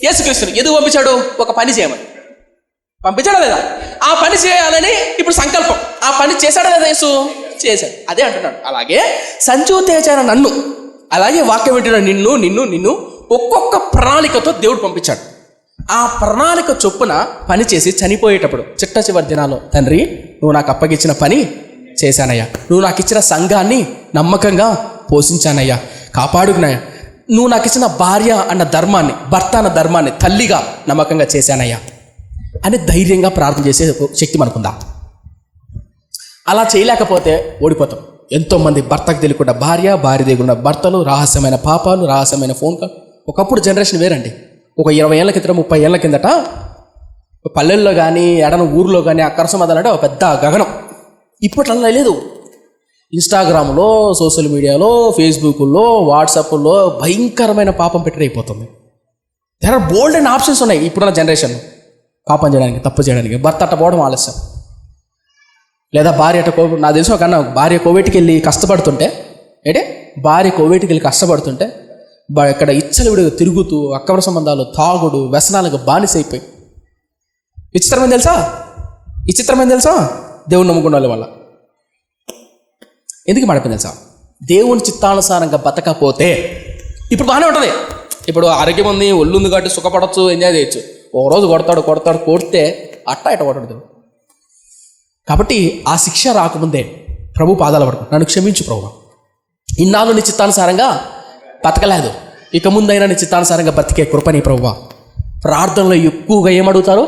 యేసుక్రీస్తుని. ఎందుకు పంపించాడు? ఒక పని చేయమని పంపించాడా లేదా? ఆ పని చేయాలని ఇప్పుడు సంకల్పం. ఆ పని చేశాడా లేదా? యేసు చేశాడు. అదే అంటున్నాడు. అలాగే సంజీవ తేజాన నన్ను, అలాగే వాక్యం వింటున్న నిన్ను ఒక్కొక్క ప్రణాళికతో దేవుడు పంపించాడు. ఆ ప్రణాళిక చొప్పున పని చేసి చనిపోయేటప్పుడు చిట్ట చివరి దినాల్లో, తండ్రి నువ్వు నాకు అప్పగించిన పని చేశానయ్యా, నువ్వు నాకు ఇచ్చిన సంఘాన్ని నమ్మకంగా పోషించానయ్యా, కాపాడుకున్నాయా, నువ్వు నాకు ఇచ్చిన భార్య అన్న ధర్మాన్ని, భర్త అన్న ధర్మాన్ని తల్లిగా నమ్మకంగా చేశానయ్యా అని ధైర్యంగా ప్రార్థన చేసే శక్తి మనకుందా? అలా చేయలేకపోతే ఓడిపోతాం. ఎంతోమంది భర్తకు తెలియకుండా భార్య తెలియకుండా భర్తలు, రహస్యమైన పాపాలు, రహస్యమైన ఫోన్ కాల్. ఒకప్పుడు జనరేషన్ వేరండి. ఒక 20 ఏళ్ళ కిందట, 30 ఏళ్ళ కిందట పల్లెల్లో కానీ ఎడన ఊర్లో కానీ అక్కర సమాధానం అంటే ఒక పెద్ద గగనం. ఇప్పట్లో లేదు. ఇన్స్టాగ్రామ్లో, సోషల్ మీడియాలో, ఫేస్బుక్లో, వాట్సాప్లో భయంకరమైన పాపం పెట్టడైపోతుంది. There are bold and options ఉన్నాయి ఇప్పుడున్న జనరేషన్. పాపం చేయడానికి, తప్పు చేయడానికి. భర్త అట్ట పోవడం ఆలస్యం, లేదా భార్య అట్ట నాకు తెలిసిన కన్నా భార్య కోవిడ్కి వెళ్ళి కష్టపడుతుంటే, భార్య కోవిడ్కి వెళ్ళి కష్టపడుతుంటే ఇక్కడ ఇచ్చలవిడు తిరుగుతూ అక్రమ సంబంధాలు, తాగుడు, వ్యసనాలకు బానిసైపోయి విచిత్రమైన తెలుసా దేవుని నమ్ముకున్న వాళ్ళ వల్ల. ఎందుకు మాడిపోయింది తెలుసా? దేవుని చిత్తానుసారంగా బతకపోతే ఇప్పుడు బాగానే ఉంటుంది. ఇప్పుడు ఆరోగ్యం ఉంది, ఒళ్ళు ఉంది కాబట్టి సుఖపడవచ్చు, ఎంజాయ్ చేయొచ్చు. ఒక రోజు కొడితే అట్ట కొట్టడు. కాబట్టి ఆ శిక్ష రాకముందే ప్రభు పాదాలు పడుకో, నన్ను క్షమించు ప్రభు, ఇన్నాళ్ళు నీ చిత్తానుసారంగా బతకలేదు, ఇక ముందైనా నీ చిత్తానుసారంగా బతికే కృపని ప్రభువా. ప్రార్థనలో ఎక్కువగా ఏమడుగుతారు?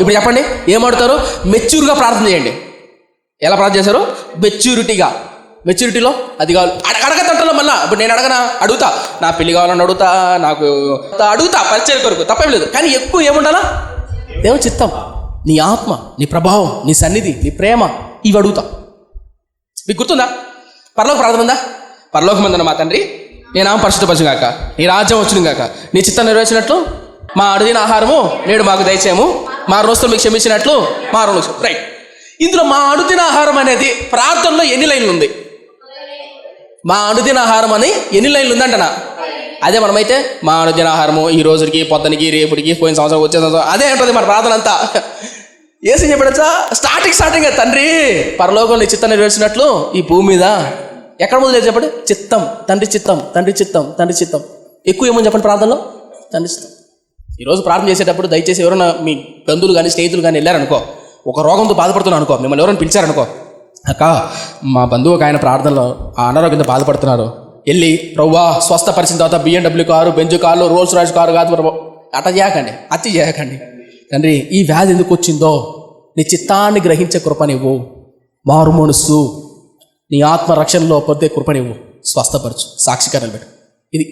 ఇప్పుడు చెప్పండి, ఏమడుగుతారు? మెచ్యూర్గా ప్రార్థన చేయండి. ఎలా ప్రార్థన చేశారు? మెచ్యూరిటీలో అది కావాలి. అడగతంటలో మళ్ళా ఇప్పుడు నేను అడుగుతా, నా పెళ్లి కావాలని అడుగుతా పరిచయం కొరకు, తప్పేం లేదు. కానీ ఎక్కువ ఏముండాలా? దేవుని చిత్తం, నీ ఆత్మ, నీ ప్రభావం, నీ సన్నిధి, నీ ప్రేమ, ఇవి అడుగుతా. మీకు గుర్తుందా? పరలోక ప్రార్థన ఉందా? పరలోకమందున్న మా తండ్రి, నీ నామం పరిశుద్ధపరచును గాక, నీ రాజ్యం వచ్చును గాక, నీ చిత్తం నెరవేర్చినట్లు మా అడిగిన ఆహారము నేడు మాకు దయచేయము, మా రోజులు మీకు క్షమించినట్లు మా రుణం. రైట్. ఇందులో మా అడుగుతున్న ఆహారం అనేది ప్రార్థనలో ఎన్ని లైన్లు ఉంది? మా అనుదిన ఆహారం అని ఎన్ని లైన్లు ఉందంటనా? అదే మనమైతే మా అనుదిన ఆహారము ఈ రోజుకి, పొద్దునికి, రేపుడికి, పోయిన సంవత్సరం, వచ్చే సంవత్సరం, అదే ఉంటుంది మన ప్రార్థన అంతా. ఏసి చెప్పడచ్చా? స్టార్టింగ్ తండ్రి పరలోకంలో చిత్తం నెరవేర్చినట్లు ఈ భూమి మీద ఎక్కడ మొదలు చెప్పండి? చిత్తం, తండ్రి చిత్తం. ఎక్కువ ఏమని చెప్పండి ప్రార్థనలో? తండ్రి చిత్తం. ఈరోజు ప్రార్థన చేసేటప్పుడు దయచేసి ఎవరైనా మీ బంధువులు కానీ స్నేహితులు కానీ వెళ్ళారనుకో, ఒక రోగంతో బాధపడుతున్నాను అనుకో, మిమ్మల్ని ఎవరైనా పిలిచారనుకో, అక్క మా బంధువు ఒక ఆయన ప్రార్థనలో ఆ అనారోగ్యంతో బాధపడుతున్నారు, వెళ్ళి ప్రభువా స్వస్థపరిచిన తర్వాత BMW కారు, బెంజు కార్లు, రోల్స్ రాయిస్ కారు కాదు ప్రభు, అట్లా చేయకండి, అతి చేయకండి. తండ్రి ఈ వ్యాధి ఎందుకు వచ్చిందో నీ చిత్తాన్ని గ్రహించే కృపనివ్వు, మారు మనస్సు, నీ ఆత్మ రక్షణలో పొందే కృపనివ్వు, స్వస్థపరచు, సాక్షికరణలు పెట్టు. ఇది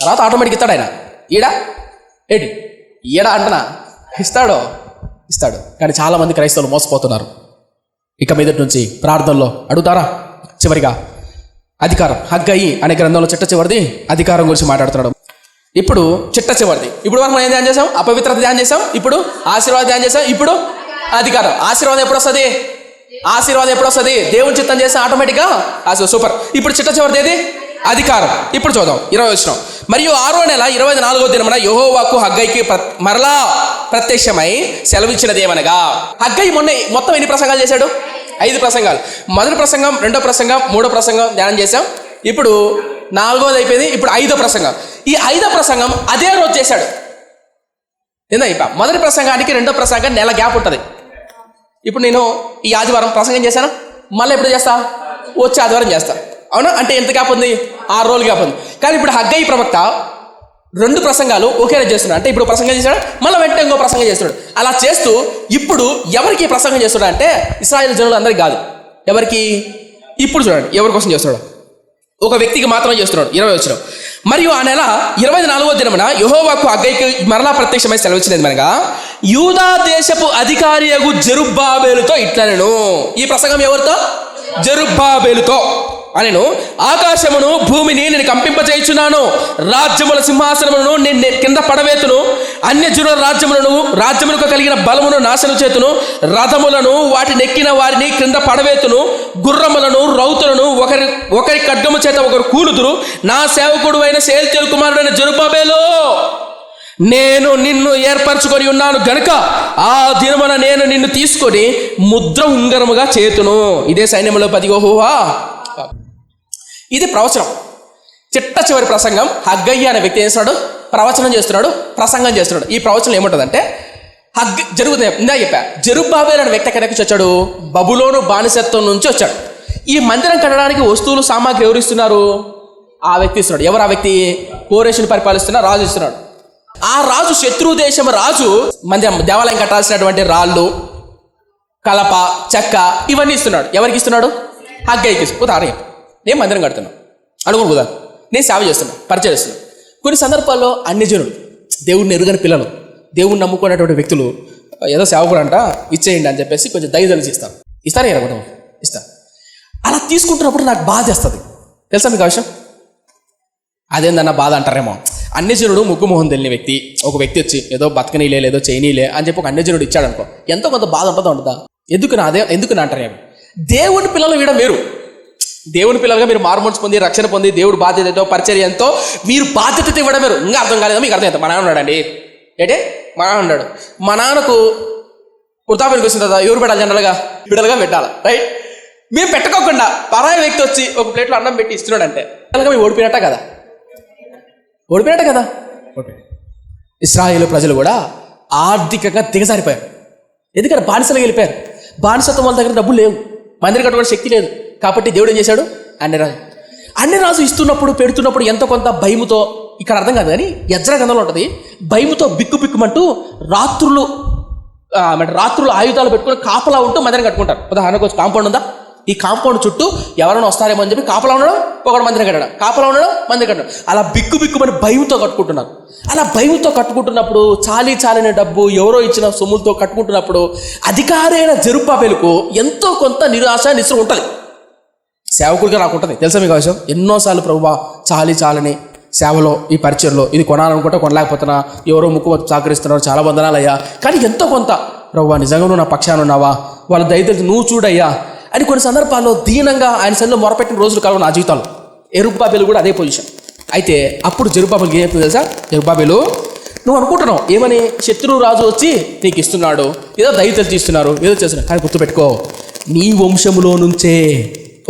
తర్వాత ఆటోమేటిక్ ఇస్తాడు ఆయన. ఈడ అంటనా ఇస్తాడు. కానీ చాలామంది క్రైస్తవులు మోసపోతున్నారు. ఇక మీదటి నుంచి ప్రార్థనలో అడుగుతారా? చివరిగా అధికారం, హగ్గయి అనే గ్రంథంలో చిట్ట చివరిది అధికారం గురించి మాట్లాడుతున్నాడు. ఇప్పుడు చిట్ట చివరిది. ఇప్పుడు మనం ఏం ధ్యానం చేసాం? అపవిత్రత ధ్యానం చేసాం. ఇప్పుడు ఆశీర్వాదం ధ్యానం చేసాం. ఇప్పుడు అధికారం. ఆశీర్వాదం ఎప్పుడు వస్తుంది? దేవుని చిత్తం చేస్తే ఆటోమేటిక్గా సూపర్. ఇప్పుడు చిట్ట చివరిది ఏది? అధికారం. ఇప్పుడు చూద్దాం 20వ వచనం. మరియు 6వ నెల 24వ దినమున యెహోవాకు హగ్గయికి మరలా ప్రత్యక్షమై సెలవిచ్చినదేమనగా. హగ్గయి మొత్తం ఎన్ని ప్రసంగాలు చేశాడు? 5 ప్రసంగాలు. మొదటి ప్రసంగం, రెండో ప్రసంగం, మూడో ప్రసంగం ధ్యానం చేశాం. ఇప్పుడు 4వది అయిపోయింది. ఇప్పుడు 5వ ప్రసంగం. ఈ 5వ ప్రసంగం అదే రోజు చేశాడు. ఏందా? మొదటి ప్రసంగానికి రెండో ప్రసంగం నెల గ్యాప్ ఉంటుంది. ఇప్పుడు నేను ఈ ఆదివారం ప్రసంగం చేశాను, మళ్ళీ ఎప్పుడు చేస్తా? వచ్చే ఆదివారం చేస్తా. అవునా? అంటే ఎంత గ్యాప్ ఉంది? 6 రోజులు గ్యాప్ ఉంది. కానీ ఇప్పుడు హగ్గయి ప్రవక్త 2 ప్రసంగాలు ఒకే రోజు చేస్తున్నాడు. అంటే ఇప్పుడు ప్రసంగం చేశాడు, మళ్ళీ వెంటనే ఇంకో ప్రసంగం చేస్తున్నాడు. అలా చేస్తూ ఇప్పుడు ఎవరికి ప్రసంగం చేస్తున్నాడు అంటే ఇశ్రాయేలు జనులు అందరికీ కాదు. ఎవరికి? ఇప్పుడు చూడండి ఎవరి కోసం చేస్తున్నాడు. ఒక వ్యక్తికి మాత్రమే చేస్తున్నాడు. 20వ వచనం. మరియు ఆ నెల 24వ దినమున యెహోవాకు హగ్గయికి మరలా ప్రత్యక్షమై సెలవిచ్చినది అనగా, యూదా దేశపు అధికారియగు జెరుబ్బాబేలుతో ఇట్లనెను. ఈ ప్రసంగం ఎవరితో? జెరుబ్బాబేలుతో అనెను. ఆకాశమును భూమిని నేను కంపింపజేయుచున్నాను, రాజ్యముల సింహాసనములను నేను కింద పడవేతును, అన్యజనుల రాజ్యములకు కలిగిన బలమును నాశనం చేతును, రథములను వాటిని ఎక్కిన వారిని క్రింద పడవేతును, గుర్రములను రౌతులను ఒకరి ఖడ్గము చేత ఒకరు కూలుదురు. నా సేవకుడు అయిన షయల్తీయేలు కుమారుడైన జెరుబ్బాబేలు, నేను నిన్ను ఏర్పరచుకొని ఉన్నాను గనుక ఆ దినమున నేను నిన్ను తీసుకొని ముద్ర ఉంగరముగా చేతును. ఇదే సైన్యములో 10 యెహోవా. ఇది ప్రవచనం. చిట్ట చివరి ప్రసంగం. హగ్గయి అనే వ్యక్తి చేస్తున్నాడు, ప్రవచనం చేస్తున్నాడు, ప్రసంగం చేస్తున్నాడు. ఈ ప్రవచనం ఏముంటుందంటే జరుగుతుంది. ఇందా చెప్పా, జెరుబ్బాబేలు అనే వ్యక్తి ఎక్కడికి వచ్చాడు? బబులోను బానిసత్వం నుంచి వచ్చాడు. ఈ మందిరం కట్టడానికి వస్తువులు, సామాగ్రి ఎవరు ఇస్తున్నారు? ఆ వ్యక్తి ఇస్తున్నాడు. ఎవరు ఆ వ్యక్తి? కోరేషుని పరిపాలిస్తున్న రాజు ఇస్తున్నాడు. ఆ రాజు, శత్రు దేశం రాజు మందిరం, దేవాలయం కట్టాల్సినటువంటి రాళ్ళు, కలప, చెక్క ఇవన్నీ ఇస్తున్నాడు. ఎవరికి ఇస్తున్నాడు? హగ్గయికి. ఉదాహరణ, నేను మందిరం కడుతున్నాను అనుకుని కుదా, నేను సేవ చేస్తున్నాను, పరిచయం చేస్తున్నాను. కొన్ని సందర్భాల్లో అన్యజనులు, దేవుడిని ఎరుగని పిల్లలు, దేవుడిని నమ్ముకున్నటువంటి వ్యక్తులు ఏదో సేవకుడు అంట ఇచ్చేయండి అని చెప్పేసి కొంచెం దయదలిచి ఇస్తారు. ఇస్తారా? ఇస్తారు. అలా తీసుకుంటున్నప్పుడు నాకు బాధ వేస్తుంది. తెలుసా మీకు ఆ విషయం? అదేందన్న బాధ అంటారేమో. అన్యజనుడు ముగ్గు మొహం తెలియని వ్యక్తి ఒక వ్యక్తి వచ్చి ఏదో బతకనీలే లేదో చేయనీలే అని చెప్పి ఒక అన్యజనుడు ఇచ్చాడు అనుకో, ఎంతో కొంత బాధ ఉంటుందా? ఎందుకు అంటారేమో. దేవుని పిల్లలు వీయడం వేరు. దేవుని పిల్లలుగా మీరు మార్మోన్స్ పొంది రక్షణ పొంది దేవుడు బాధ్యతతో పరిచర్యంతో మీరు బాధ్యత ఇవ్వడం వేరు. ఇంకా అర్థం కాలేదో మీకు అర్థం అవుతుంది. మా నాన్న ఉన్నాడండి, ఏంటే మా నాన్న ఉన్నాడు, మా నాన్నకు వృద్ధాప్యానికి వచ్చిన తర్వాత ఎవరు పెట్టాలి? జనరల్గా బిడ్డలుగా పెట్టాలి, రైట్? మేము పెట్టుకోకుండా పరాయి వ్యక్తి వచ్చి ఒక ప్లేట్లో అన్నం పెట్టి ఇస్తున్నాడు అంటే మేము ఓడిపోయినట్ట కదా. ఇశ్రాయేలు ప్రజలు కూడా ఆర్థికంగా దిగజారిపోయారు. ఎందుకంటే బానిసలుగా వెళ్ళిపోయారు. బానిసత్వం వాళ్ళ దగ్గర డబ్బులు లేవు, మందిరం కట్టుకోవడం శక్తి లేదు. కాబట్టి దేవుడు ఏం చేశాడు? అన్యరాజు ఇస్తున్నప్పుడు పెడుతున్నప్పుడు ఎంతో కొంత భయముతో, ఇక్కడ అర్థం కాదు కానీ యజ్రా గ్రంథంలో ఉంటుంది, భయముతో బిక్కుమంటూ రాత్రులు ఆయుధాలు పెట్టుకుని కాపలా ఉంటూ మందిరం కట్టుకుంటారు. ఉదాహరణకు కాంపౌండ్ ఉందా, ఈ కాంపౌండ్ చుట్టూ ఎవరైనా వస్తారేమో అని చెప్పి కాపలా ఉండడం, ఒకడు మందిరం కట్టడం, కాపలా ఉండడం, మందిరం కట్టడం, అలా బిక్కుమని భయంతో కట్టుకుంటున్నారు. అలా భయంతో కట్టుకుంటున్నప్పుడు చాలని డబ్బు ఎవరో ఇచ్చిన సొమ్ములతో కట్టుకుంటున్నప్పుడు అధికారైన జెరుబ్బాబెలుకు ఎంతో కొంత నిరాశ నిస్స ఉంటుంది. సేవకుడిగా నాకు ఉంటుంది. తెలుసా మీకు అవసరం? ఎన్నోసార్లు ప్రభువా చాలని సేవలో ఈ పరిచయలో ఇది కొనాలనుకుంటే కొనలేకపోతున్నా, ఎవరో ముక్కు సహకరిస్తున్నారు, చాలా వందనాలయ్యా, కానీ ఎంతో కొంత ప్రభువా నిజంగా నువ్వు నా పక్షాన ఉన్నావా, వాళ్ళ దయచేసి నువ్వు చూడయ్యా అని కొన్ని సందర్భాల్లో దీనంగా ఆయన సన్నిధిలో మొరపెట్టిన రోజులు కాలం నా జీవితాలు. జెరుబ్బాబెలు కూడా అదే పొజిషన్. అయితే అప్పుడు జెరుబ్బాబెలుకి ఏం చెప్తుంది తెలుసా? జెరుబ్బాబెలు, నువ్వు అనుకుంటున్నావు ఏమని, శత్రువు రాజు వచ్చి నీకు ఇస్తున్నాడు, ఏదో దయచేసి ఇస్తున్నారు, ఏదో చేస్తున్నారు, కానీ గుర్తుపెట్టుకో, నీ వంశములో నుంచే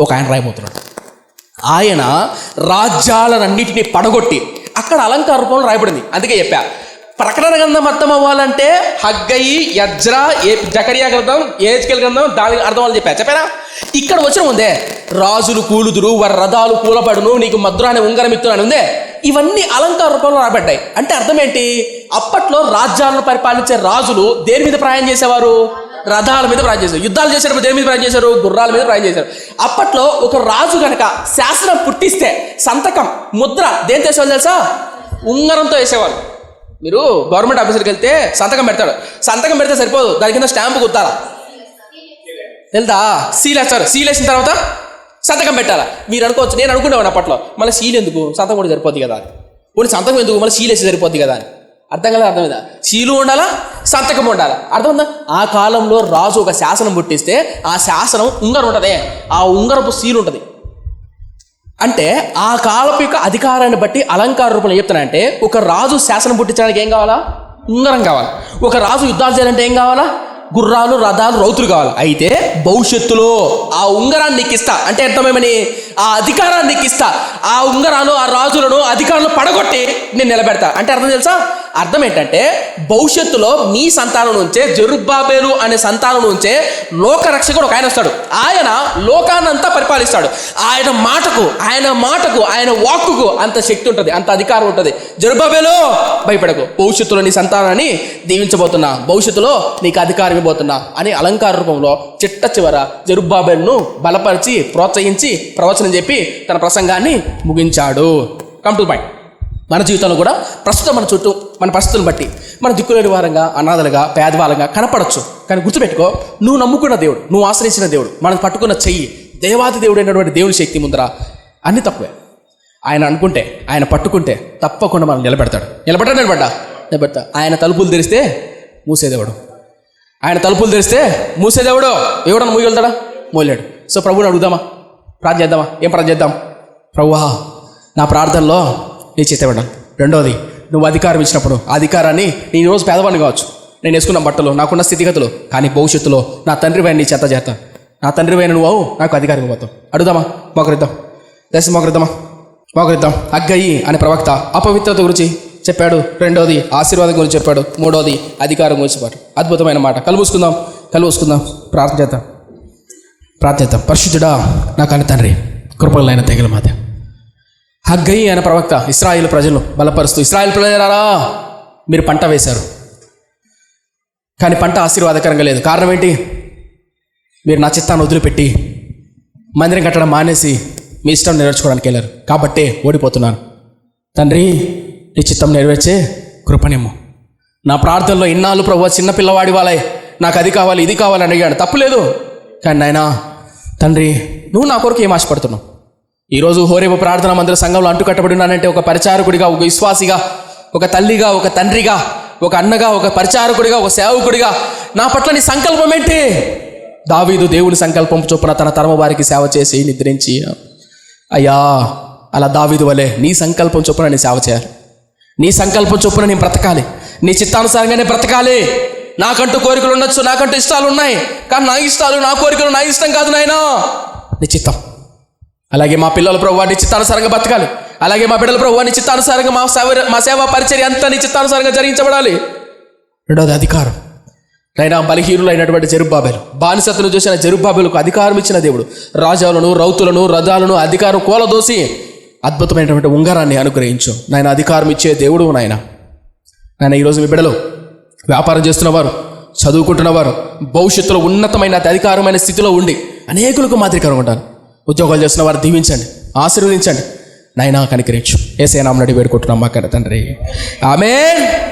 ఒక ఆయన రాయబోతున్నాడు. ఆయన రాజ్యాలన్నింటినీ పడగొట్టి, అక్కడ అలంకార రూపంలో రాయబడింది. అందుకే చెప్పా, ప్రకటన గ్రంథం అర్థం అవ్వాలంటే హగ్గయి, యజ్రా, జకరియా గ్రంథం, ఏజ్కేల్ గ్రంథం దానికి అర్థం అవ్వాలని చెప్పారా? ఇక్కడ వచ్చిన ఉందే రాజులు కూలుదురు, వారి రథాలు కూలబడును, నీకు మధురాన్ని ఉంగరం ఇస్తున్నాను ఉందే, ఇవన్నీ అలంకార రూపంలో రాబడ్డాయి. అంటే అర్థం ఏంటి? అప్పట్లో రాజ్యాలను పరిపాలించే రాజులు దేని మీద ప్రయాణం చేసేవారు? రథాల మీద ప్రయాణం చేశారు. యుద్ధాలు చేసేటప్పుడు దేని మీద ప్రయాణం చేశారు? గుర్రాల మీద ప్రయాణం చేశారు. అప్పట్లో ఒక రాజు కనుక శాసనం పుట్టిస్తే సంతకం ముద్ర దేని వేసేవాళ్ళు తెలుసా? ఉంగరంతో వేసేవాళ్ళు. మీరు గవర్నమెంట్ ఆఫీసర్కి వెళ్తే సంతకం పెడతాడు, సంతకం పెడితే సరిపోదు, దాని కింద స్టాంపు కుట్టాలా, తెలుదా? సీల్ వేస్తారు, సీల్ వేసిన తర్వాత సంతకం పెట్టాలా. మీరు అనుకోవచ్చు, నేను అనుకునేవాడు అప్పట్లో, మళ్ళీ సీల్ ఎందుకు, సంతకం కూడా సరిపోద్ది కదా అని, కొన్ని సంతకం ఎందుకు, మళ్ళీ సీల్ వేసి సరిపోద్ది కదా అని. అర్థం కదా? అర్థమైందా? సీలు ఉండాలా, సంతకం ఉండాలా. అర్థమైందా? ఆ కాలంలో రాజు ఒక శాసనం పుట్టిస్తే ఆ శాసనం ఉంగరం ఉంటుంది, ఆ ఉంగరపు సీలు ఉంటుంది. అంటే ఆ కాలపు యొక్క అధికారాన్ని బట్టి అలంకార రూపంలో చెప్తానంటే, ఒక రాజు శాసనం పుట్టించడానికి ఏం కావాలా? ఉంగరం కావాలి. ఒక రాజు యుద్ధాలు చేయాలంటే ఏం కావాలా? గుర్రాలు, రథాలు, రౌతులు కావాలి. అయితే భవిష్యత్తులో ఆ ఉంగరాన్ని నీకు ఇస్తా అంటే అర్థమేమని, ఆ అధికారాన్ని నీకు ఇస్తా, ఆ ఉంగరాలు, ఆ రాజులను, అధికారులను పడగొట్టి నేను నిలబెడతా అంటే అర్థం తెలుసా? అర్థం ఏంటంటే భవిష్యత్తులో మీ సంతానం నుంచే, జెరుబ్బాబెలు అనే సంతానం నుంచే లోకరక్షకుడు ఒక ఆయన వస్తాడు. ఆయన లోకాన్నంతా పరిపాలిస్తాడు. ఆయన మాటకు ఆయన వాక్కుకు అంత శక్తి ఉంటుంది, అంత అధికారం ఉంటుంది. జెరుబ్బాబెలు భయపడకు, భవిష్యత్తులో నీ సంతానాన్ని దీవించబోతున్నా, భవిష్యత్తులో నీకు అధికారం ఇవ్వబోతున్నా అని అలంకార రూపంలో చిట్ట చివర జెరుబ్బాబెలును బలపరిచి ప్రోత్సహించి ప్రవచనం చెప్పి తన ప్రసంగాన్ని ముగించాడు. Come to point. మన జీవితంలో కూడా ప్రస్తుతం మన చుట్టూ మన పరిస్థితులను బట్టి మన దిక్కులేని వారంగా, అనాథలుగా, పేదవాళ్ళంగా కనపడచ్చు. కానీ గుర్తుపెట్టుకో, నువ్వు నమ్ముకున్న దేవుడు, నువ్వు ఆశ్రయించిన దేవుడు, మనం పట్టుకున్న చెయ్యి, దేవాది దేవుడు అయినటువంటి దేవుని శక్తి ముందర అన్ని తక్కువే. ఆయన అనుకుంటే, ఆయన పట్టుకుంటే తప్పకుండా మనం నిలబెడతా. ఆయన తలుపులు తెరిస్తే మూసేదేవుడు, ఆయన తలుపులు తెరిస్తే మూసేదేవుడు. ఎవడన్నా మూయగలుగుతాడా? మూయలేడు. సో ప్రభువుని అడుగుదామా, ప్రార్థన చేద్దామా? ఏం ప్రార్థన చేద్దాం? ప్రభువా, నా ప్రార్థనలో నీ చేత పెట్టాలి. రెండోది, నువ్వు అధికారం ఇచ్చినప్పుడు ఆ అధికారాన్ని, నేను ఈరోజు పేదవాడిని కావచ్చు, నేను వేసుకున్న బట్టలు, నాకున్న స్థితిగతులు, కానీ భవిష్యత్తులో నా తండ్రి వైన నీ చేత చేస్తాను. నా తండ్రి వైన నువ్వు నాకు అధికారం ఇవ్వతావు. అడుగుదామా? మోకరిద్దాం. హగ్గయి అనే ప్రవక్త అపవిత్రత గురించి చెప్పాడు. రెండోది ఆశీర్వాదం గురించి చెప్పాడు. మూడోది అధికారం గురించి చెప్పాడు. అద్భుతమైన మాట. కళ్ళు మూసుకుందాం. ప్రార్థన చేద్దాం. పరిశుద్ధుడా, నా కన్న తండ్రి, కృపలైన తెగల మాత, హగ్గయి అనే ప్రవక్త ఇశ్రాయేలు ప్రజలను బలపరుస్తూ, ఇశ్రాయేలు ప్రజలారా మీరు పంట వేశారు, కానీ పంట ఆశీర్వాదకరంగా లేదు. కారణం ఏంటి? మీరు నా చిత్తాన్ని వదిలిపెట్టి మందిరం కట్టడం మానేసి మీ ఇష్టం నెరవేర్చుకోవడానికి వెళ్ళారు. కాబట్టే ఓడిపోతున్నాను. తండ్రి, నీ చిత్తం నెరవేర్చే కృపణిమ్ము. నా ప్రార్థనలో ఇన్నాళ్ళు ప్రభువా చిన్న పిల్లవాడి వాళ్ళే నాకు అది కావాలి ఇది కావాలని అడిగాడు, తప్పులేదు. కానీ నాయనా తండ్రి, నువ్వు నా కొరకు ఏం ఆశపడుతున్నావు? ఈరోజు హోరేబు ప్రార్థన మందిర సంఘంలో అంటుకట్టబడి ఉన్నానంటే ఒక పరిచారకుడిగా, ఒక విశ్వాసిగా, ఒక తల్లిగా, ఒక తండ్రిగా, ఒక అన్నగా, ఒక పరిచారకుడిగా, ఒక సేవకుడిగా నా పట్ల నీ సంకల్పం ఏంటి? దావీదు దేవుని సంకల్పం చొప్పున తన తరమ వారికి సేవ చేసి నిద్రించి, అయ్యా అలా దావీదు వలె నీ సంకల్పం చొప్పున నేను సేవ చేయాలి, నీ సంకల్పం చొప్పున నేను బ్రతకాలి, నీ చిత్తానుసారంగానే బ్రతకాలి. నాకంటూ కోరికలు ఉండొచ్చు, నాకంటూ ఇష్టాలు ఉన్నాయి, కానీ నా ఇష్టాలు, నా కోరికలు నా ఇష్టం కాదు నాయనా, నీ చిత్తం. అలాగే మా పిల్లల ప్రభువా నీ చిత్తానుసారంగా బ్రతకాలి, అలాగే మా బిడ్డల ప్రభువా నీ చిత్తానుసారంగా మా సేవా పరిచర్య అంతా నీ చిత్తానుసారంగా జరిగించబడాలి. రెండవది అధికారం. నైనా బలహీనులైనటువంటి జెరుబ్బాబెలు, బానిసత్తును చూసిన జెరుబ్బాబెలుకు అధికారం ఇచ్చిన దేవుడు రాజాలను, రౌతులను, రథాలను అధికారం కూలదోసి అద్భుతమైనటువంటి ఉంగరాన్ని అనుగ్రహించు నాయన. అధికారం ఇచ్చే దేవుడు నాయన. ఈరోజు మీ బిడ్డలు వ్యాపారం చేస్తున్నవారు, చదువుకుంటున్నవారు, భవిష్యత్తులో ఉన్నతమైన అధికారమైన స్థితిలో ఉండి అనేకులకు మాదిరికరంగా ఉంటారు. ఉద్యోగాలు చేస్తున్న వారు దీవించండి, ఆశీర్వదించండి నాయనా, కనికరించు. యేసయ్య నామమున అడిగి వేడుకుంటున్నాం మా కన్న తండ్రి, ఆమేన్.